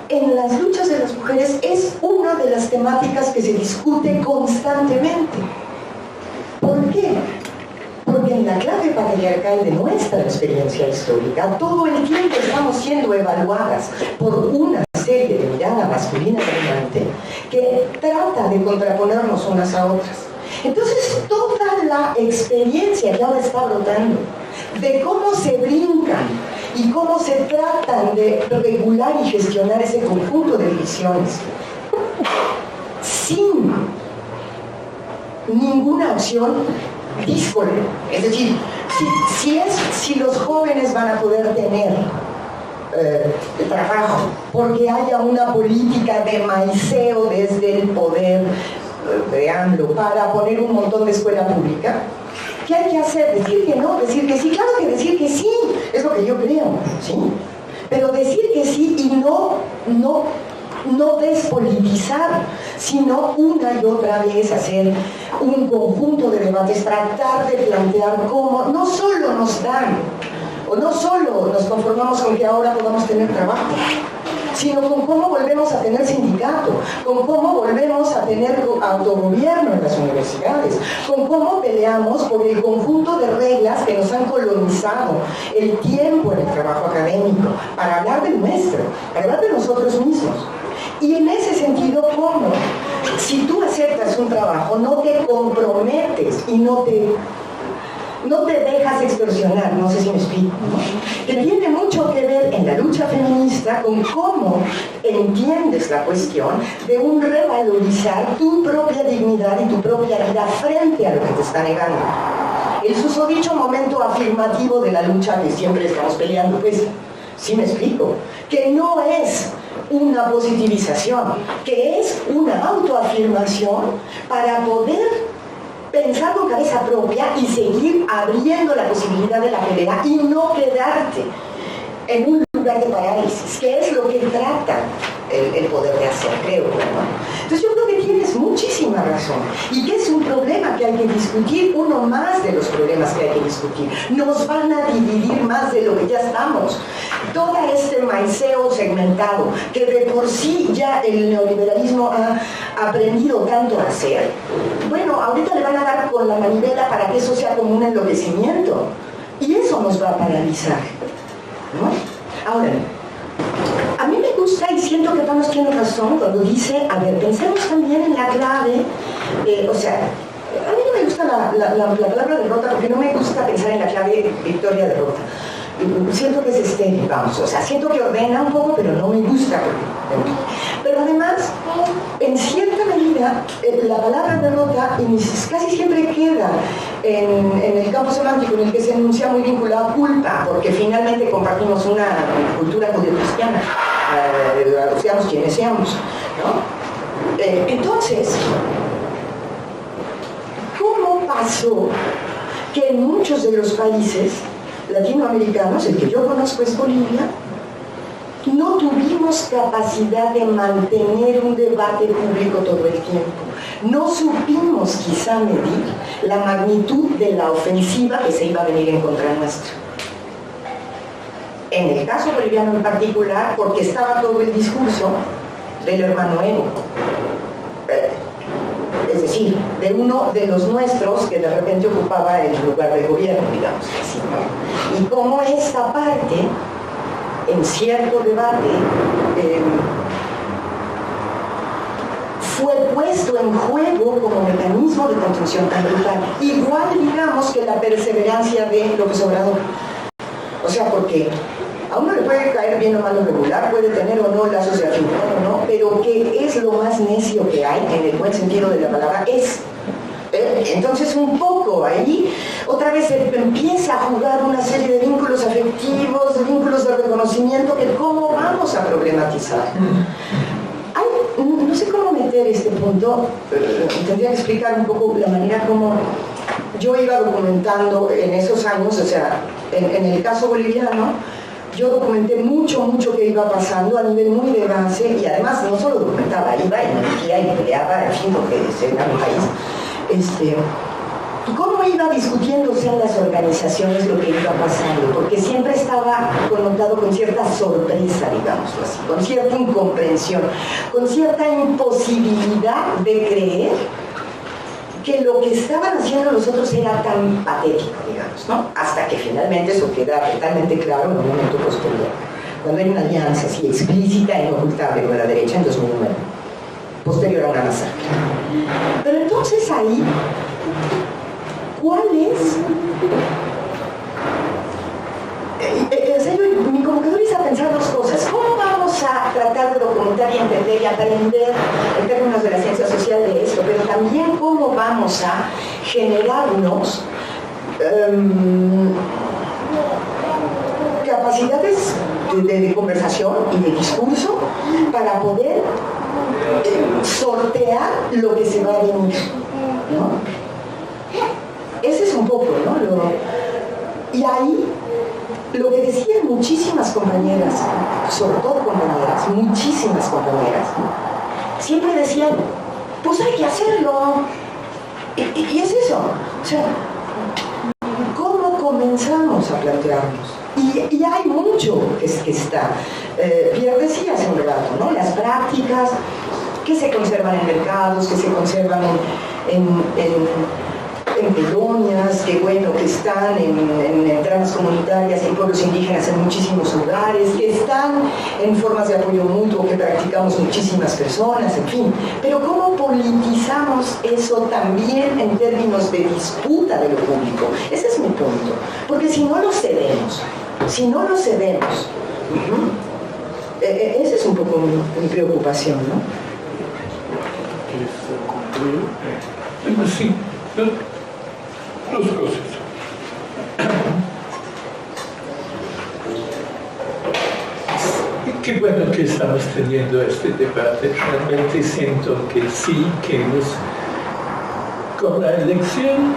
en las luchas de las mujeres, es una de las temáticas que se discute constantemente. ¿Por qué? Porque en la clave patriarcal de nuestra experiencia histórica, todo el tiempo estamos siendo evaluadas por una serie de mirada masculina dominante que trata de contraponernos unas a otras. Entonces, toda la experiencia que ahora está brotando de cómo se brincan y cómo se tratan encargan de regular y gestionar ese conjunto de divisiones sin ninguna opción díscole. Es decir, si los jóvenes van a poder tener trabajo porque haya una política de maiceo desde el poder de AMLO para poner un montón de escuela pública, ¿qué hay que hacer? Decir que no, decir que sí. Claro que decir que sí, es lo que yo creo, ¿sí? Pero decir que sí y no despolitizar, sino una y otra vez hacer un conjunto de debates, tratar de plantear cómo no solo nos dan, o no solo nos conformamos con que ahora podamos tener trabajo, sino con cómo volvemos a tener sindicato, con cómo volvemos a tener autogobierno en las universidades, con cómo peleamos por el conjunto de reglas que nos han colonizado el tiempo en el trabajo académico, para hablar del nuestro, para hablar de nosotros mismos. Y en ese sentido, ¿cómo? Si tú aceptas un trabajo, no te comprometes y no te dejas extorsionar, no sé si me explico, ¿no? Que tiene mucho que ver en la lucha feminista con cómo entiendes la cuestión de un revalorizar tu propia dignidad y tu propia vida frente a lo que te está negando. El susodicho momento afirmativo de la lucha que siempre estamos peleando, pues, ¿sí me explico? Que no es una positivización, que es una autoafirmación para poder pensar con cabeza propia y seguir abriendo la posibilidad de la pelea y no quedarte en un lugar de parálisis, que es lo que trata el poder de hacer, creo, ¿no? Entonces yo creo que tienes muchísima razón y que es un problema que hay que discutir, uno más de los problemas que hay que discutir. Nos van a dividir más de lo que ya estamos. Todo este maiceo segmentado que de por sí ya el neoliberalismo ha aprendido tanto a hacer, bueno, ahorita le van a dar con la manivela para que eso sea como un enloquecimiento y eso nos va a paralizar, ¿no? Ahora, a mí me gusta y siento que Panos tiene razón cuando dice, a ver, pensemos también en la clave, o sea, a mí no me gusta la palabra derrota porque no me gusta pensar en la clave victoria-derrota. Siento que es estéril, vamos, o sea, siento que ordena un poco, pero no me gusta. Pero además, en cierta medida, la palabra derrota casi siempre queda en el campo semántico en el que se enuncia muy vinculado a culpa, porque finalmente compartimos una cultura judeocristiana, seamos quienes seamos, ¿no? Entonces, ¿cómo pasó que en muchos de los países latinoamericanos, el que yo conozco es Bolivia, no tuvimos capacidad de mantener un debate público todo el tiempo? No supimos quizá medir la magnitud de la ofensiva que se iba a venir en contra nuestra. En el caso boliviano en particular, porque estaba todo el discurso del hermano Evo. Es decir, de uno de los nuestros que de repente ocupaba el lugar del gobierno, digamos así, ¿no? Y cómo esta parte, en cierto debate, fue puesto en juego como mecanismo de construcción tan brutal. Igual, digamos, que la perseverancia de López Obrador. O sea, porque a uno le puede caer bien o mal o regular, puede tener o no lazos de afinidad o no, pero que es lo más necio que hay, en el buen sentido de la palabra, es. Entonces un poco ahí, otra vez se empieza a jugar una serie de vínculos afectivos, de vínculos de reconocimiento, que cómo vamos a problematizar. No sé cómo meter este punto, tendría que explicar un poco la manera como yo iba documentando en esos años, o sea, en el caso boliviano, yo documenté mucho que iba pasando a nivel muy de base y además no solo documentaba, iba y me metía y peleaba, en fin, lo que es en el país. ¿Cómo iba discutiéndose en las organizaciones lo que iba pasando? Porque siempre estaba connotado con cierta sorpresa, digámoslo así, con cierta incomprensión, con cierta imposibilidad de creer que lo que estaban haciendo los otros era tan patético, digamos, ¿no? Hasta que finalmente eso queda totalmente claro en un momento posterior, cuando hay una alianza así explícita e inocultable con la derecha en 2009, posterior a una masacre. Pero entonces ahí, ¿cuál es? En serio, mi convocatoria es a pensar dos cosas. entender y aprender en términos de la ciencia social de esto, pero también cómo vamos a generarnos capacidades de conversación y de discurso para poder sortear lo que se va a venir, ¿no? Ese es un poco, ¿no? Y ahí, lo que decían muchísimas compañeras, sobre todo compañeras, muchísimas compañeras, siempre decían, pues hay que hacerlo. Y es eso. O sea, ¿cómo comenzamos a plantearnos? Y hay mucho que está. Pierre decía hace un rato, ¿no? Las prácticas que se conservan en mercados, que se conservan en colonias, que bueno, que están en tramas comunitarias y pueblos indígenas en muchísimos lugares, que están en formas de apoyo mutuo que practicamos muchísimas personas, en fin. Pero ¿cómo politizamos eso también en términos de disputa de lo público? Ese es mi punto. Porque si no lo cedemos, esa es un poco mi preocupación, ¿no? Sí, dos cosas. Qué bueno que estamos teniendo este debate. Realmente siento que sí, que con la elección,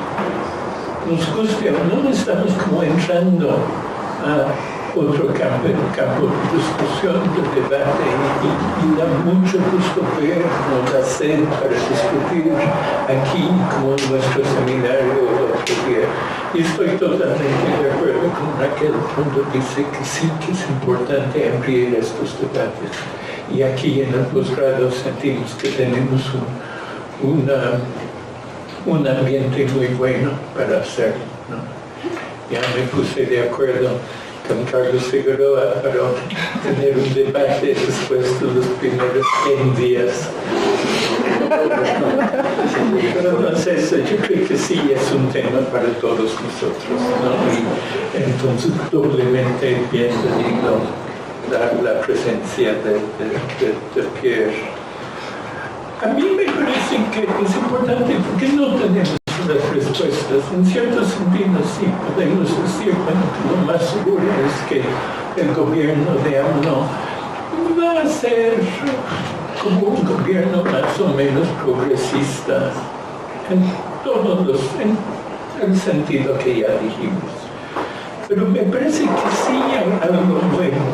nos guste o no, estamos como entrando a otro campo de discusión, de debate, y da mucho gusto vernos hacer para discutir aquí como en nuestro seminario el otro día. Y estoy totalmente de acuerdo con Raquel cuando dice que sí que es importante abrir estos debates. Y aquí en el posgrado sentimos que tenemos un ambiente muy bueno para hacerlo, ¿no? Ya me puse de acuerdo con Carlos Figueroa para tener un debate después de los primeros 100 días. Pero no sé, yo creo que sí es un tema para todos nosotros, ¿no? Y entonces doblemente bienvenido la presencia de Pierre. A mí me parece que es importante porque no tenemos las respuestas. En cierto sentido sí podemos decir, bueno, que lo más seguro es que el gobierno de AMLO va a ser como un gobierno más o menos progresista en el sentido que ya dijimos. Pero me parece que sí hay algo bueno,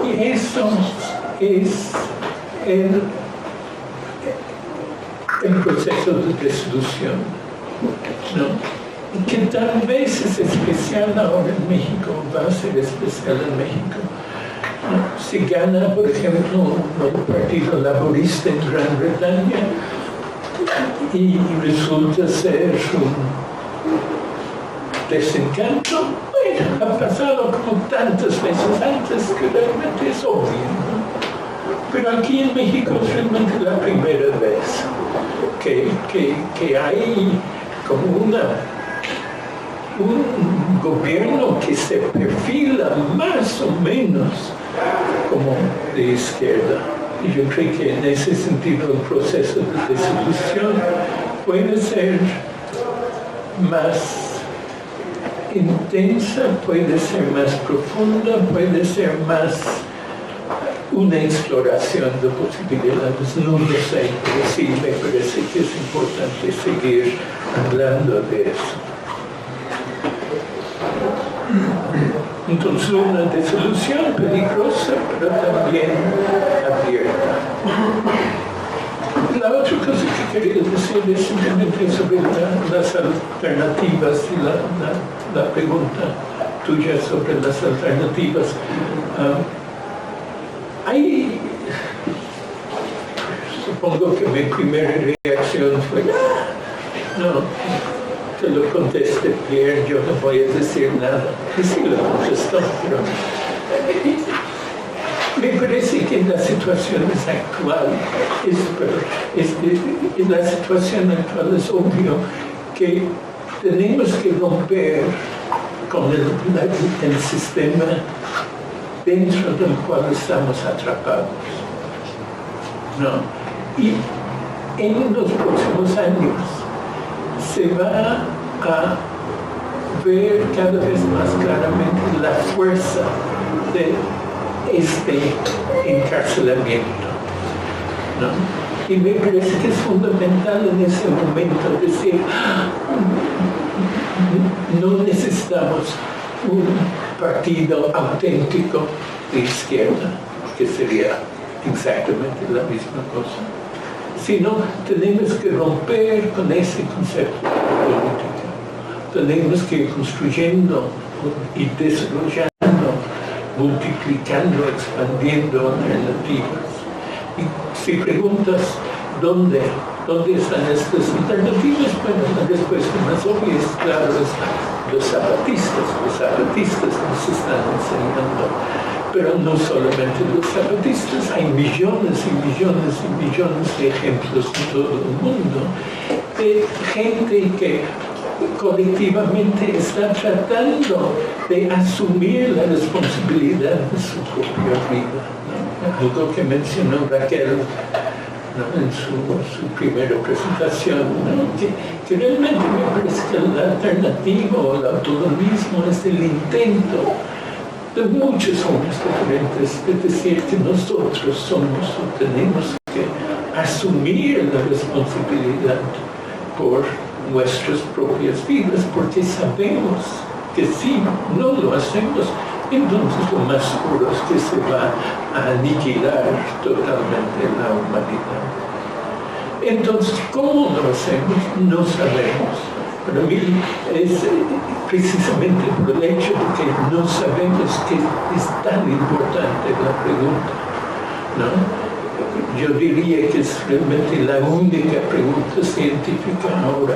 y eso es el proceso de resolución, ¿no? Y que tal vez es especial ahora en México, va a ser especial en México, ¿no? Si gana, por ejemplo, el Partido Laborista en Gran Bretaña y resulta ser un desencanto, bueno, ha pasado como tantas veces antes que realmente es obvio, ¿no? Pero aquí en México es realmente la primera vez que hay como un gobierno que se perfila más o menos como de izquierda. Y yo creo que en ese sentido el proceso de disolución puede ser más intensa, puede ser más profunda, puede ser más una exploración de posibilidades, no lo sé, pero sí me parece que es importante seguir hablando de eso. Entonces una disolución peligrosa, pero también abierta. La otra cosa que quería decir es simplemente sobre las alternativas y la pregunta tuya sobre las alternativas. Supongo que mi primera reacción fue, no, te lo conteste Pierre, yo no voy a decir nada. Y sí lo contestó, pero me parece que en las situaciones actuales, en la situación actual es obvio que tenemos que romper con el sistema dentro del cual estamos atrapados. ¿no? Y en los próximos años se va a ver cada vez más claramente la fuerza de este encarcelamiento, ¿no? Y me parece que es fundamental en ese momento decir, no necesitamos un partido auténtico de izquierda, que sería exactamente la misma cosa, sino tenemos que romper con ese concepto político. Tenemos que ir construyendo y desarrollando, multiplicando, expandiendo alternativas. Y si preguntas dónde están estas alternativas, bueno, la respuesta más obvia es, claro, es los zapatistas nos están enseñando. Pero no solamente los zapatistas, hay millones y millones y millones de ejemplos en todo el mundo de gente que colectivamente está tratando de asumir la responsabilidad de su propia vida, ¿no? Algo que mencionó Raquel, ¿no? En su primera presentación, ¿no? que realmente me parece que la alternativa o el autonomismo es el intento de muchos hombres diferentes de decir que nosotros somos o tenemos que asumir la responsabilidad por nuestras propias vidas, porque sabemos que si no lo hacemos, entonces lo más seguro es que se va a aniquilar totalmente la humanidad. Entonces, ¿cómo lo hacemos? No sabemos. Para mí es precisamente por el hecho de que no sabemos que es tan importante la pregunta, ¿no? Yo diría que es realmente la única pregunta científica ahora.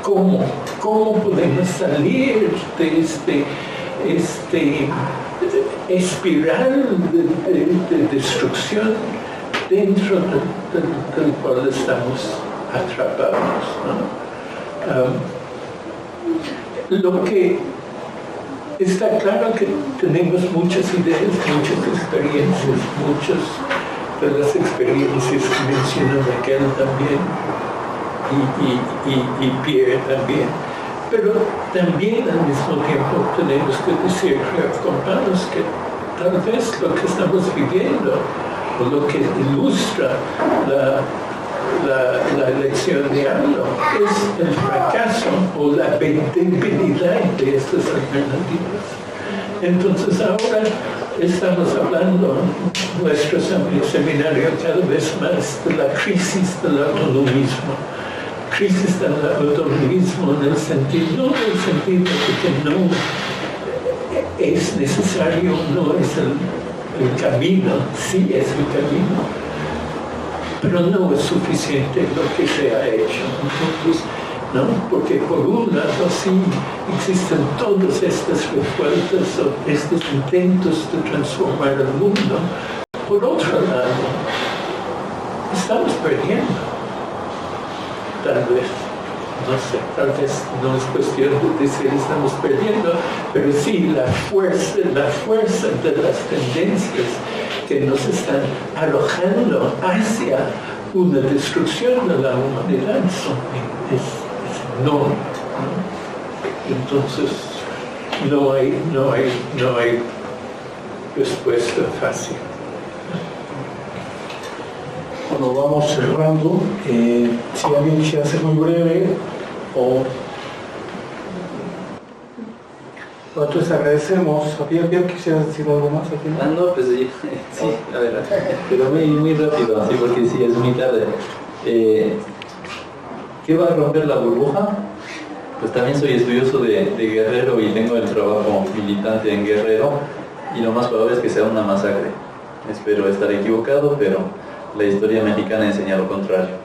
¿Cómo podemos salir de este espiral de destrucción dentro del cual estamos atrapados, ¿no? Lo que está claro que tenemos muchas ideas, muchas experiencias, muchas de las experiencias que mencionó Raquel también y Pierre también, pero también al mismo tiempo tenemos que decir, compañeros, que tal vez lo que estamos viviendo o lo que ilustra la elección de AMLO es el fracaso o la debilidad de estas alternativas. Entonces ahora estamos hablando en nuestro seminario cada vez más de la crisis del autonomismo. Crisis del autonomismo en el sentido de que no es necesario, no es el camino, sí es el camino, pero no es suficiente lo que se ha hecho. Entonces, ¿no? Porque por un lado sí existen todas estas revueltas o estos intentos de transformar el mundo. Por otro lado, estamos perdiendo. Tal vez, no sé, tal vez no es cuestión de decir estamos perdiendo, pero sí la fuerza de las tendencias que nos están arrojando hacia una destrucción de la humanidad es enorme, ¿no? Entonces no hay respuesta fácil. Bueno, vamos cerrando. Si alguien quisiera ser muy breve o... Bueno, entonces agradecemos. Pierre, ¿quisieras decir algo más al final? No, pues sí, a ver, pero muy rápido, así porque sí, es muy tarde. ¿Qué va a romper la burbuja? Pues también soy estudioso de Guerrero y tengo el trabajo militante en Guerrero, y lo más probable es que sea una masacre. Espero estar equivocado, pero la historia mexicana enseña lo contrario.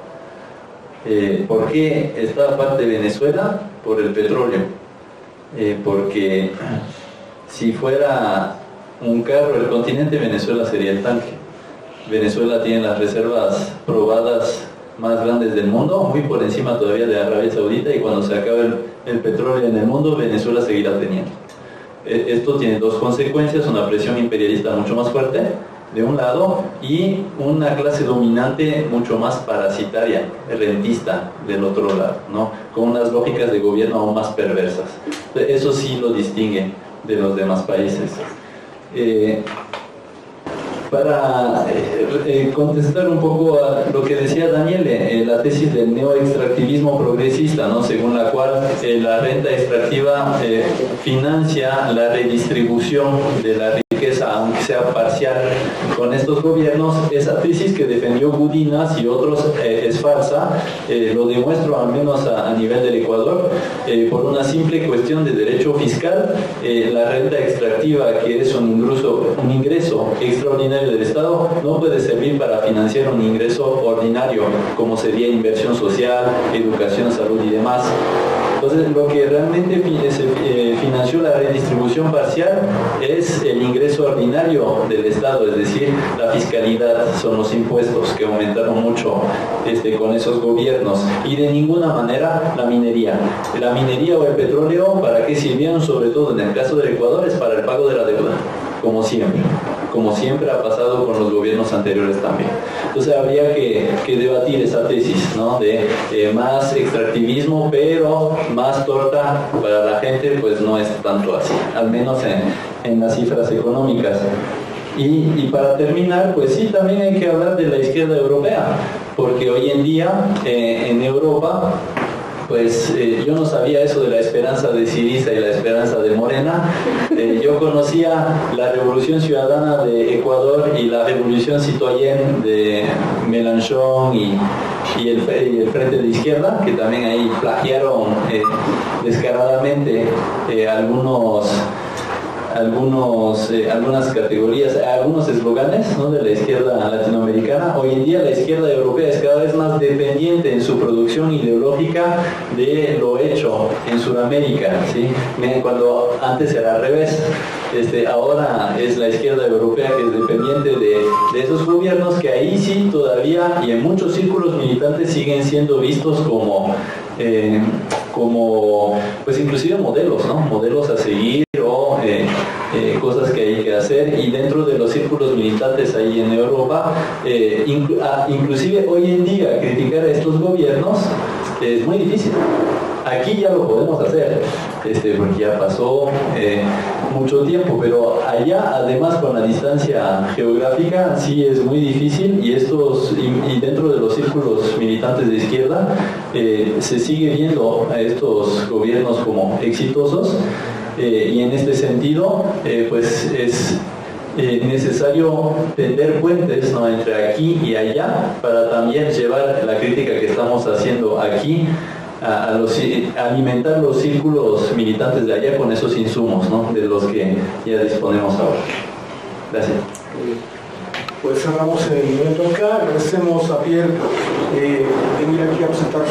¿Por qué está aparte Venezuela? Por el petróleo. Porque si fuera un carro, el continente Venezuela sería el tanque. Venezuela tiene las reservas probadas más grandes del mundo, muy por encima todavía de Arabia Saudita, y cuando se acabe el petróleo en el mundo, Venezuela seguirá teniendo. Esto tiene dos consecuencias: una presión imperialista mucho más fuerte de un lado y una clase dominante mucho más parasitaria, rentista del otro lado, ¿no? Con unas lógicas de gobierno aún más perversas. Eso sí lo distingue de los demás países. Para contestar un poco a lo que decía Daniel, la tesis del neoextractivismo progresista, ¿no? Según la cual la renta extractiva financia la redistribución de la riqueza, aunque sea parcial, con estos gobiernos. Esa tesis que defendió Budinas y otros es falsa, lo demuestro al menos a nivel del Ecuador, por una simple cuestión de derecho fiscal. La renta extractiva, que es un ingreso extraordinario del Estado, no puede servir para financiar un ingreso ordinario, como sería inversión social, educación, salud y demás. Entonces, lo que realmente financió la redistribución parcial es el ingreso ordinario del Estado, es decir, la fiscalidad, son los impuestos que aumentaron mucho con esos gobiernos, y de ninguna manera la minería. La minería o el petróleo, ¿para qué sirvieron? Sobre todo en el caso del Ecuador, es para el pago de la deuda, como siempre ha pasado con los gobiernos anteriores también. Entonces habría que debatir esa tesis, ¿no? De más extractivismo, pero más torta para la gente, pues no es tanto así, al menos en las cifras económicas. Y para terminar, pues sí, también hay que hablar de la izquierda europea, porque hoy en día en Europa, pues yo no sabía eso de la esperanza de Syriza y la esperanza de Morena. Yo conocía la Revolución Ciudadana de Ecuador y la Revolución Citoyen de Mélenchon y el Frente de Izquierda, que también ahí plagiaron descaradamente algunas categorías, algunos esloganes, ¿no? De la izquierda latinoamericana. Hoy en día la izquierda europea es cada vez más dependiente en su producción ideológica de lo hecho en Sudamérica, ¿sí? Cuando antes era al revés. Ahora es la izquierda europea que es dependiente de esos gobiernos, que ahí sí todavía y en muchos círculos militantes siguen siendo vistos como pues inclusive modelos, ¿no? Modelos a seguir o cosas que hay que hacer, y dentro de los círculos militantes ahí en Europa, inclusive hoy en día criticar a estos gobiernos es muy difícil. Aquí ya lo podemos hacer, porque ya pasó mucho tiempo, pero allá, además, con la distancia geográfica, sí es muy difícil, y dentro de los círculos militantes de izquierda se sigue viendo a estos gobiernos como exitosos, y en este sentido, pues es necesario tender puentes, ¿no? Entre aquí y allá, para también llevar la crítica que estamos haciendo aquí a alimentar los círculos militantes de allá con esos insumos, ¿no? De los que ya disponemos ahora. Gracias. Pues cerramos el evento acá. Agradecemos a Pierre venir aquí a presentar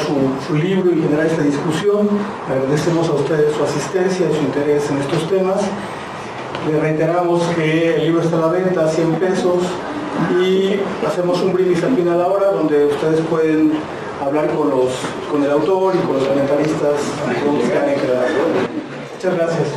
su libro y generar esta discusión. Agradecemos a ustedes su asistencia y su interés en estos temas. Les reiteramos que el libro está a la venta a 100 pesos, y hacemos un brindis al final ahora, donde ustedes pueden hablar con el autor y con los comentaristas que han quedado. Muchas gracias.